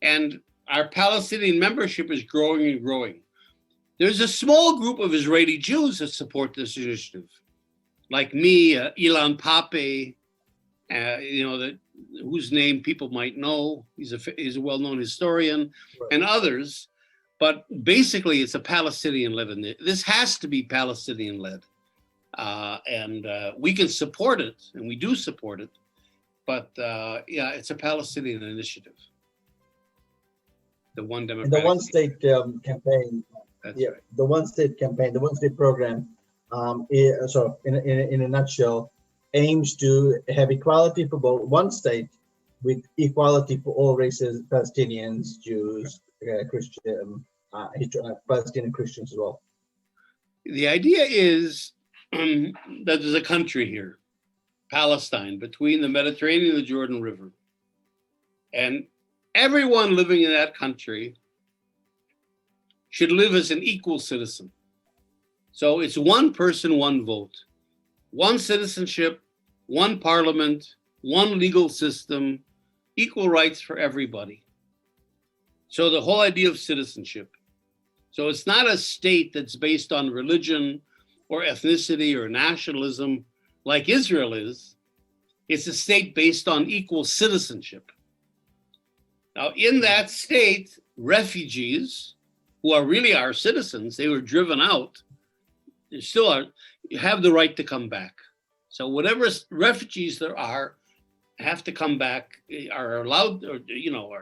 Speaker 2: and our Palestinian membership is growing and growing. There's a small group of Israeli Jews that support this initiative, like me, Ilan Pape, you know, whose name people might know. He's a well-known historian, right, and others. But basically, it's a Palestinian-led. This has to be Palestinian-led. And we can support it, and we do support it. But yeah, it's a Palestinian initiative. The one democratic.
Speaker 1: And the one state campaign.
Speaker 2: That's
Speaker 1: yeah,
Speaker 2: right.
Speaker 1: The one state campaign, the one state program, so in a nutshell, aims to have equality for both one state with equality for all races, Palestinians, Jews, Christian, Palestinian Christians as well.
Speaker 2: The idea is that there's a country here, Palestine, between the Mediterranean and the Jordan River. And everyone living in that country should live as an equal citizen. So it's one person, one vote, one citizenship, one parliament, one legal system, equal rights for everybody. So the whole idea of citizenship. So it's not a state that's based on religion or ethnicity or nationalism like Israel is. It's a state based on equal citizenship. Now, in that state, refugees, who are really our citizens, they were driven out, they still are, have the right to come back. So whatever refugees there are have to come back, are allowed, or you know,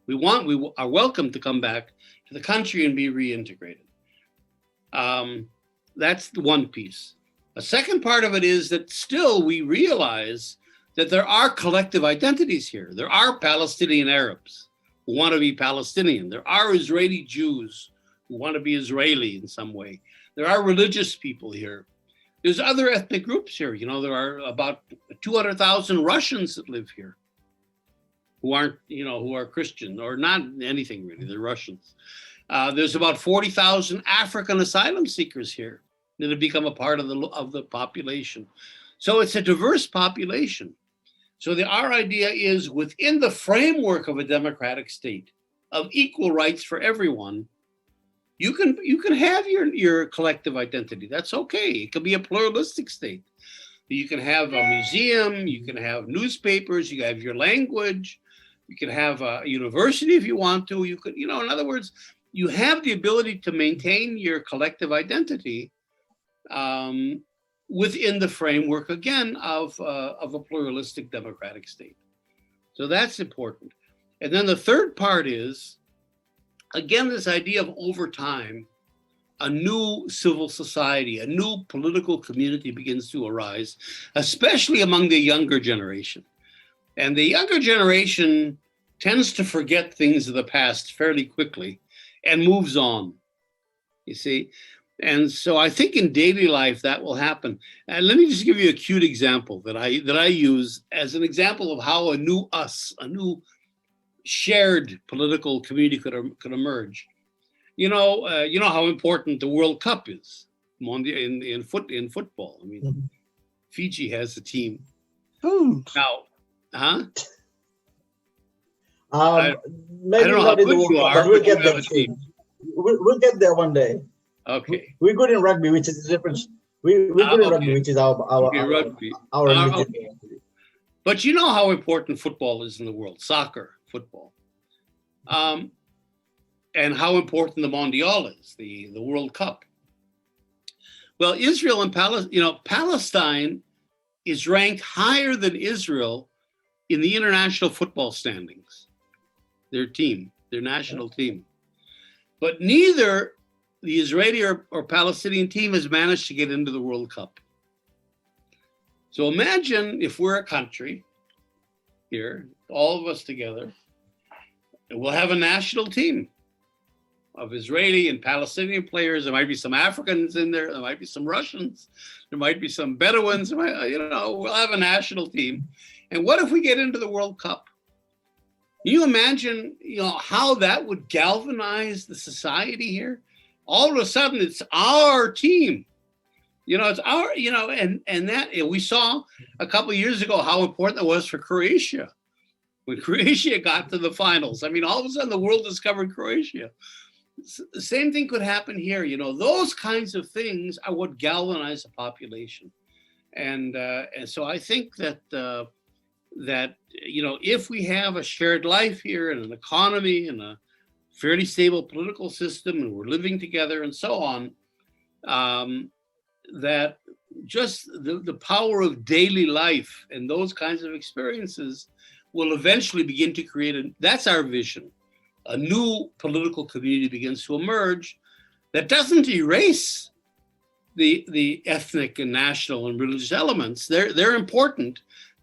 Speaker 2: we are welcome to come back to the country and be reintegrated. That's one piece. A second part of it is that still we realize that there are collective identities here. There are Palestinian Arabs who want to be Palestinian. There are Israeli Jews who want to be Israeli in some way. There are religious people here. There's other ethnic groups here. You know, there are about 200,000 Russians that live here who aren't, you know, who are Christian or not anything really. They're Russians. There's about 40,000 African asylum seekers here that have become a part of the population. So it's a diverse population. So our idea is within the framework of a democratic state of equal rights for everyone, you can have your collective identity. That's okay. It can be a pluralistic state. You can have a museum, you can have newspapers, you can have your language, you can have a university if you want to. You could, you know, in other words, you have the ability to maintain your collective identity within the framework, again, of a pluralistic democratic state. So that's important. And then the third part is, again, this idea of over time, a new civil society, a new political community begins to arise, especially among the younger generation. And the younger generation tends to forget things of the past fairly quickly and moves on, you see. And so I think in daily life that will happen. And let me just give you a cute example that I use as an example of how a new shared political community could emerge. You know how important the World Cup is in football. I mean, Fiji has a team.
Speaker 3: Food.
Speaker 2: Now, huh?
Speaker 1: Maybe
Speaker 2: don't know
Speaker 1: not
Speaker 2: how
Speaker 1: in the
Speaker 2: good
Speaker 1: World
Speaker 2: you
Speaker 1: Cup,
Speaker 2: are,
Speaker 1: but we'll
Speaker 2: but you
Speaker 1: get
Speaker 2: have
Speaker 1: there
Speaker 2: a
Speaker 1: soon.
Speaker 2: team.
Speaker 1: We'll get there one day.
Speaker 2: Okay.
Speaker 1: We're good in rugby, which is a different. We're good in rugby,
Speaker 2: Okay.
Speaker 1: which is our
Speaker 2: Okay, rugby.
Speaker 1: religion.
Speaker 2: Okay. But you know how important football is in the world, soccer, football. And how important the Mondial is, the World Cup. Well, Israel and Palestine is ranked higher than Israel in the international football standings, their national team. But neither the Israeli or Palestinian team has managed to get into the World Cup. So imagine if we're a country here, all of us together, and we'll have a national team of Israeli and Palestinian players. There might be some Africans in there. There might be some Russians. There might be some Bedouins. We'll have a national team. And what if we get into the World Cup? Can you imagine, how that would galvanize the society here? All of a sudden, it's our team. It's our, and that we saw a couple of years ago how important it was for Croatia. When Croatia got to the finals, all of a sudden the world discovered Croatia. The same thing could happen here. Those kinds of things are what galvanize a population. And so I think that, if we have a shared life here and an economy and a fairly stable political system and we're living together and so on, that just the power of daily life and those kinds of experiences will eventually begin to create that's our vision. A new political community begins to emerge that doesn't erase the ethnic and national and religious elements. They're important,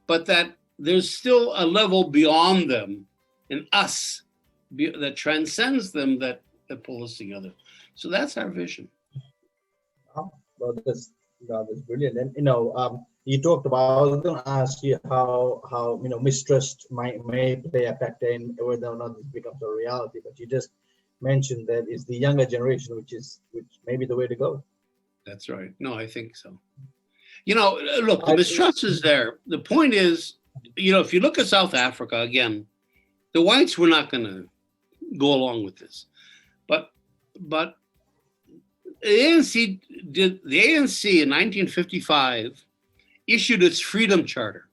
Speaker 2: but that there's still a level beyond them in us that transcends them that pull us together. So that's our vision.
Speaker 1: Well, that's brilliant. And you talked about. I was going to ask you how mistrust may play a factor in whether or not this becomes a reality. But you just mentioned that it's the younger generation, which may be the way to go.
Speaker 2: That's right. No, I think so. Look, the mistrust is there. The point is, if you look at South Africa again, the whites were not going to go along with this, but the ANC in 1955 issued its Freedom Charter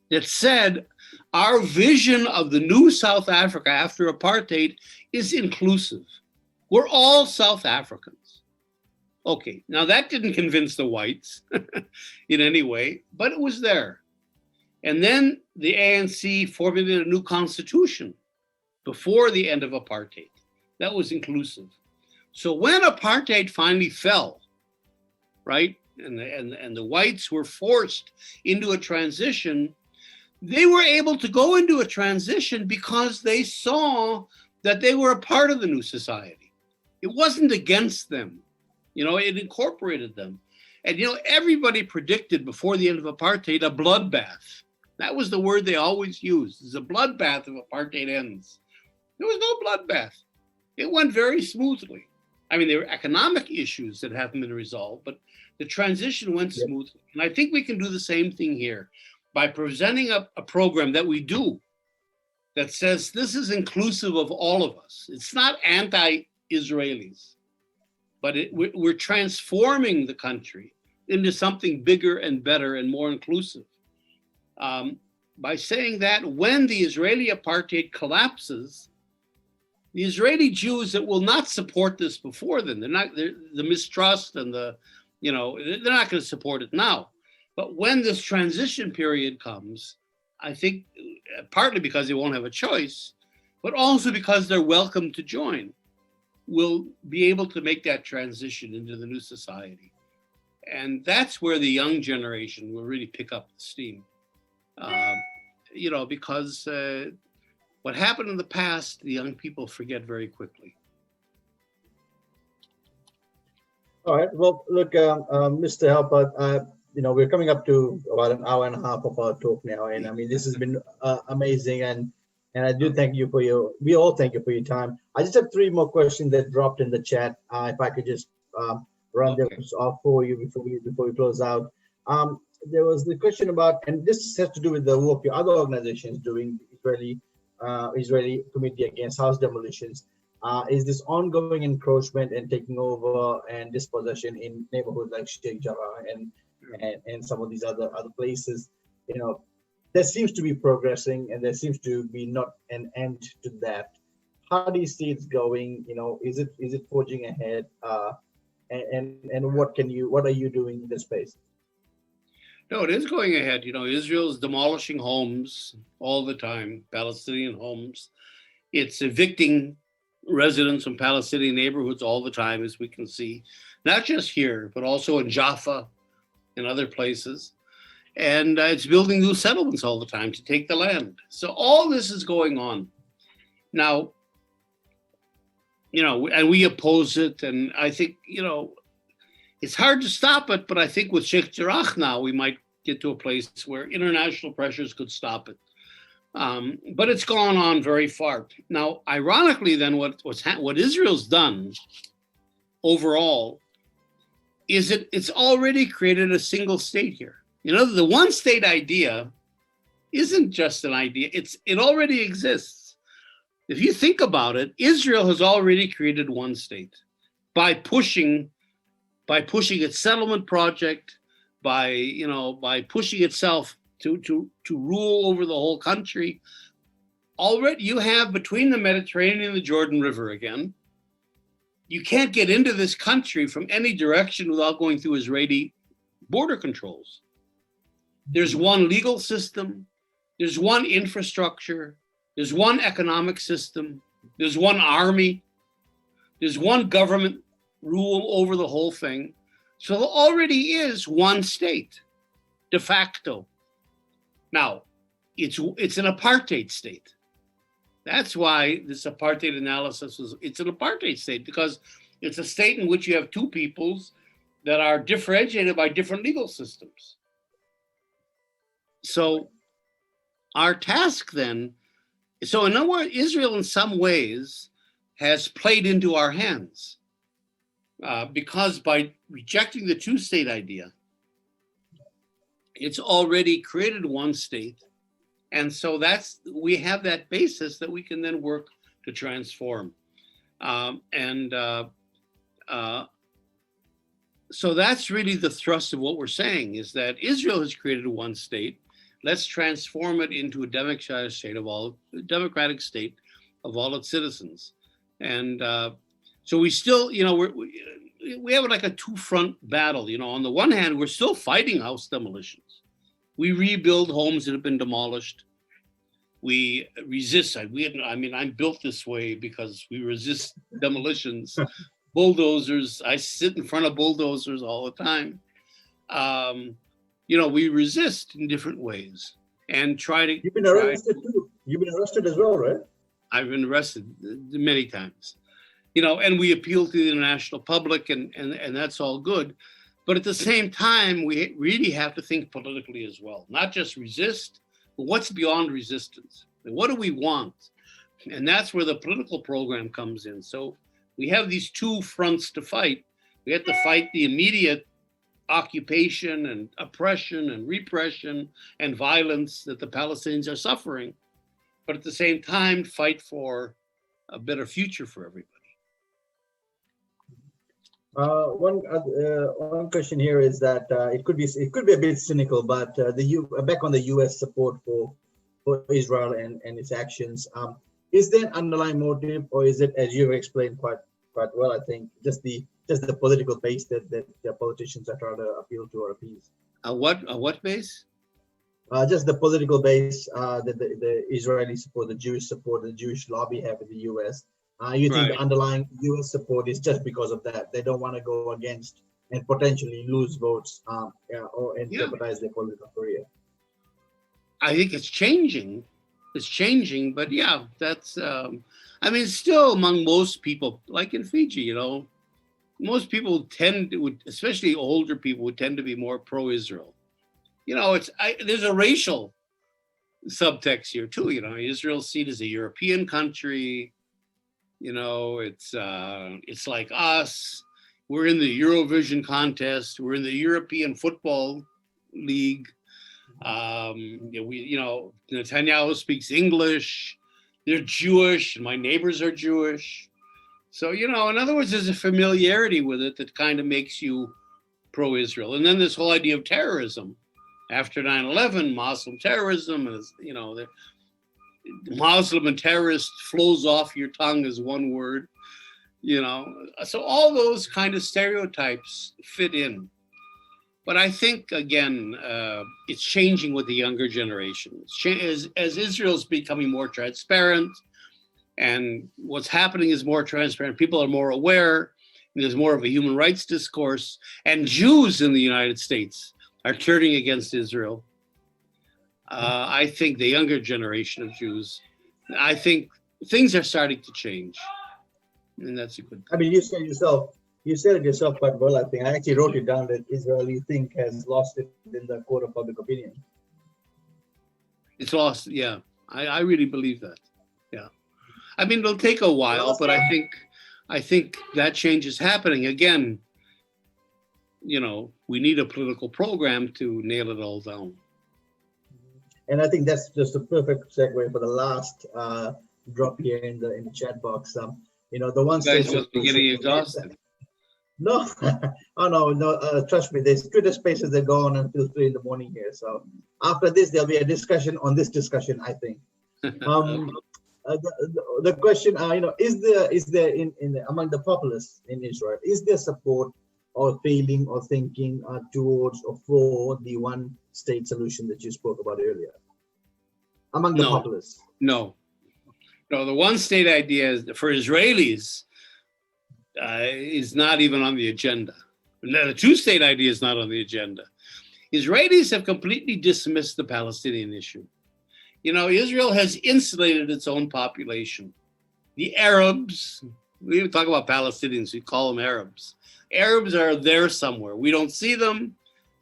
Speaker 2: that said our vision of the new South Africa after apartheid is inclusive. We're all South Africans. Okay, now that didn't convince the whites in any way, but it was there. And then the ANC formulated a new constitution before the end of apartheid. That was inclusive. So when apartheid finally fell, right, and the whites were forced into a transition, they were able to go into a transition because they saw that they were a part of the new society. It wasn't against them. It incorporated them. And, everybody predicted before the end of apartheid a bloodbath. That was the word they always used. It's a bloodbath if apartheid ends. There was no bloodbath. It went very smoothly. There were economic issues that haven't been resolved, but the transition went smoothly. And I think we can do the same thing here by presenting a program that we do that says this is inclusive of all of us. It's not anti-Israelis, but we're transforming the country into something bigger and better and more inclusive. By saying that when the Israeli apartheid collapses, the Israeli Jews that will not support this before then, the mistrust and they're not going to support it now. But when this transition period comes, I think partly because they won't have a choice, but also because they're welcome to join, will be able to make that transition into the new society. And that's where the young generation will really pick up the steam. Because what happened in the past, the young people forget very quickly.
Speaker 1: All right. Well, look, Mr. Halper, we're coming up to about an hour and a half of our talk now, and this has been amazing, and I do thank you we all thank you for your time. I just have 3 more questions that dropped in the chat. If I could just run those off for you before we close out. there was the question about, and this has to do with the work your other organizations doing, Israeli Committee Against House Demolitions, is this ongoing encroachment and taking over and dispossession in neighborhoods like Sheikh Jarrah and some of these other places. There seems to be progressing, and there seems to be not an end to that. How do you see it's going? Is it forging ahead? And what are you doing in this space?
Speaker 2: No, it is going ahead. Israel's demolishing homes all the time, Palestinian homes. It's evicting residents from Palestinian neighborhoods all the time, as we can see, not just here, but also in Jaffa and other places. And it's building new settlements all the time to take the land. So all this is going on. Now, and we oppose it. And I think, it's hard to stop it, but I think with Sheikh Jarrah now, we might get to a place where international pressures could stop it. But it's gone on very far. Now, ironically, then, what Israel's done overall is it's already created a single state here. The one state idea isn't just an idea. It already exists. If you think about it, Israel has already created one state by pushing its settlement project, by pushing itself to rule over the whole country. Already you have between the Mediterranean and the Jordan River again. You can't get into this country from any direction without going through Israeli border controls. There's one legal system, there's one infrastructure, there's one economic system, there's one army, there's one government rule over the whole thing. So there already is one state, de facto. Now, it's an apartheid state. That's why this apartheid analysis it's an apartheid state, because it's a state in which you have two peoples that are differentiated by different legal systems. So our task then, in other words, Israel in some ways has played into our hands because by rejecting the two-state idea, it's already created one state. And so we have that basis that we can then work to transform. So that's really the thrust of what we're saying, is that Israel has created one state. Let's transform it into a democratic state of all its citizens. And so we still, we have like a two-front battle. On the one hand, we're still fighting house demolitions. We rebuild homes that have been demolished. We resist. I'm built this way because we resist demolitions. Bulldozers. I sit in front of bulldozers all the time. We resist in different ways and try to.
Speaker 1: You've been arrested too. You've been arrested as well, right?
Speaker 2: I've been arrested many times. And we appeal to the international public, and that's all good. But at the same time, we really have to think politically as well, not just resist, but what's beyond resistance? What do we want? And that's where the political program comes in. So we have these two fronts to fight. We have to fight the immediate occupation and oppression and repression and violence that the Palestinians are suffering, but at the same time, fight for a better future for everybody.
Speaker 1: One question here is that it could be a bit cynical, but back on the U.S. support for Israel and its actions, is there an underlying motive, or is it, as you've explained quite well, I think, just the political base that the politicians are trying to appeal to or appease?
Speaker 2: A what base?
Speaker 1: Just the political base that the Israeli support, the Jewish support, the Jewish lobby have in the U.S. You think the underlying U.S. support is just because of that? They don't want to go against and potentially lose votes and jeopardize their political career.
Speaker 2: I think it's changing. But yeah, that's. Still among most people, like in Fiji, most people especially older people, would tend to be more pro-Israel. There's a racial subtext here too. Israel's seen as a European country. It's like us. We're in the Eurovision contest. We're in the European football League. Netanyahu speaks English. They're Jewish, and my neighbors are Jewish. So, in other words, there's a familiarity with it that kind of makes you pro-Israel. And then this whole idea of terrorism. After 9/11, Muslim terrorism is, the Muslim and terrorist flows off your tongue as one word, So all those kind of stereotypes fit in. But I think, again, it's changing with the younger generation. As Israel's becoming more transparent, and what's happening is more transparent, people are more aware, and there's more of a human rights discourse, and Jews in the United States are turning against Israel. I think the younger generation of Jews, I think things are starting to change. And that's a good thing.
Speaker 1: I mean, you said it yourself quite well, I think. I actually wrote it down that Israel, you think, has lost it in the court of public opinion.
Speaker 2: It's lost, yeah. I really believe that. Yeah. I mean, it'll take a while, but I think that change is happening. Again, we need a political program to nail it all down.
Speaker 1: And I think that's just a perfect segue for the last drop here in the chat box. The one
Speaker 2: you guys must be getting exhausted.
Speaker 1: No, no. Trust me, there's Twitter spaces that go on until 3 in the morning here. So after this, there'll be a discussion on this discussion, I think. The question, is there in among the populace in Israel, is there support or feeling or thinking towards or for the one-state solution that you spoke about earlier among the populace?
Speaker 2: No, the one-state idea for Israelis is not even on the agenda. The two-state idea is not on the agenda. Israelis have completely dismissed the Palestinian issue. Israel has insulated its own population. The Arabs, we even talk about Palestinians, we call them Arabs. Arabs are there somewhere. We don't see them.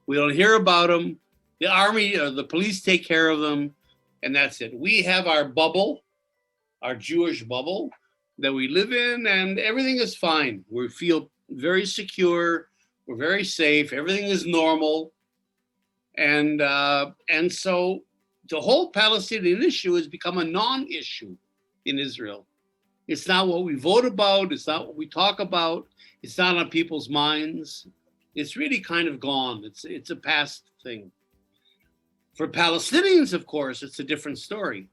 Speaker 2: We don't hear about them. The army or the police take care of them, and that's it. We have our bubble, our Jewish bubble that we live in, and everything is fine. We feel very secure. We're very safe. Everything is normal. And so the whole Palestinian issue has become a non-issue in Israel. It's not what we vote about. It's not what we talk about. It's not on people's minds. It's really kind of gone. It's a past thing. For Palestinians, of course, it's a different story.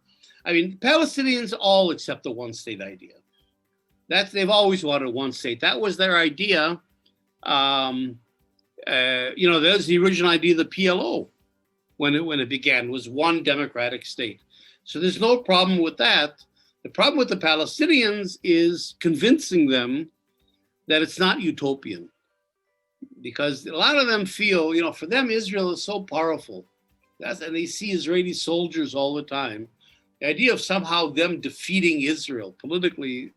Speaker 2: I mean, Palestinians all accept the one-state idea. They've always wanted one state. That was their idea. There's the original idea of the PLO when it began, was one democratic state. So there's no problem with that. The problem with the Palestinians is convincing them that it's not utopian, because a lot of them feel, for them, Israel is so powerful. And they see Israeli soldiers all the time. The idea of somehow them defeating Israel politically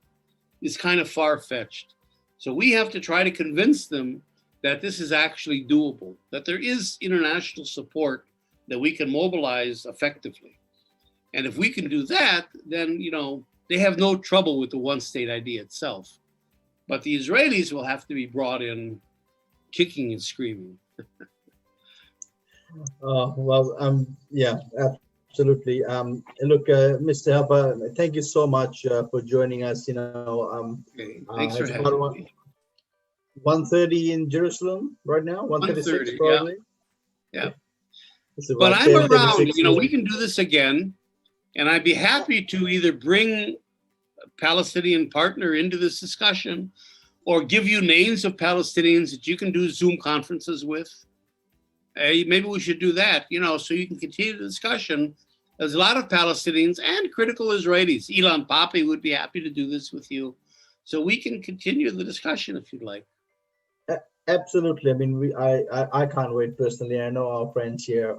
Speaker 2: is kind of far-fetched. So we have to try to convince them that this is actually doable, that there is international support that we can mobilize effectively. And if we can do that, then, they have no trouble with the one-state idea itself. But the Israelis will have to be brought in kicking and screaming.
Speaker 1: Yeah, absolutely. Look, Mr. Halper, thank you so much for joining us.
Speaker 2: Okay. Thanks for having me.
Speaker 1: 1:30 in Jerusalem right now. 1:36 probably.
Speaker 2: Yeah. But I'm around. We can do this again, and I'd be happy to either bring a Palestinian partner into this discussion, or give you names of Palestinians that you can do Zoom conferences with. Maybe we should do that, so you can continue the discussion. There's a lot of Palestinians and critical Israelis. Ilan Pappé would be happy to do this with you. So we can continue the discussion if you'd like.
Speaker 1: Absolutely. I mean, I can't wait personally. I know our friends here,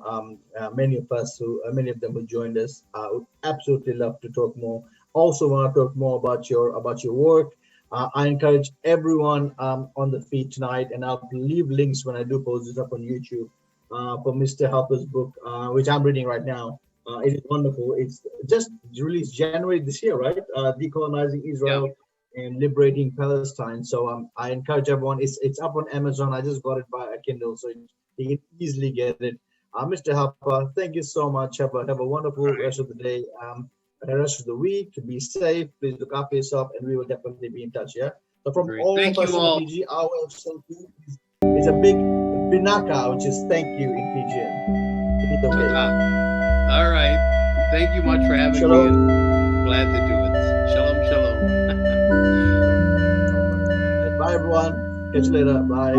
Speaker 1: many of them who joined us, would absolutely love to talk more. Also want to talk more about your work. I encourage everyone on the feed tonight, and I'll leave links when I do post this up on YouTube for Mr. Halper's book, which I'm reading right now. It is wonderful. It's just released January this year, right? Decolonizing Israel. Yeah. And liberating Palestine. So I encourage everyone. It's up on Amazon. I just got it by a Kindle, so you can easily get it. Mr. Halper, thank you so much. Have a wonderful rest of the day, the rest of the week. Be safe. Please look after yourself, and we will definitely be in touch. Yeah. So from
Speaker 2: Great.
Speaker 1: all
Speaker 2: Thank
Speaker 1: of us
Speaker 2: you
Speaker 1: in
Speaker 2: all.
Speaker 1: PG, our way of saying is a big binaka, which is thank you in Fijian. It's okay.
Speaker 2: All right. Thank you much for having me. And glad to do it. Shalom, shalom.
Speaker 1: Bye, everyone. Catch you later. Bye.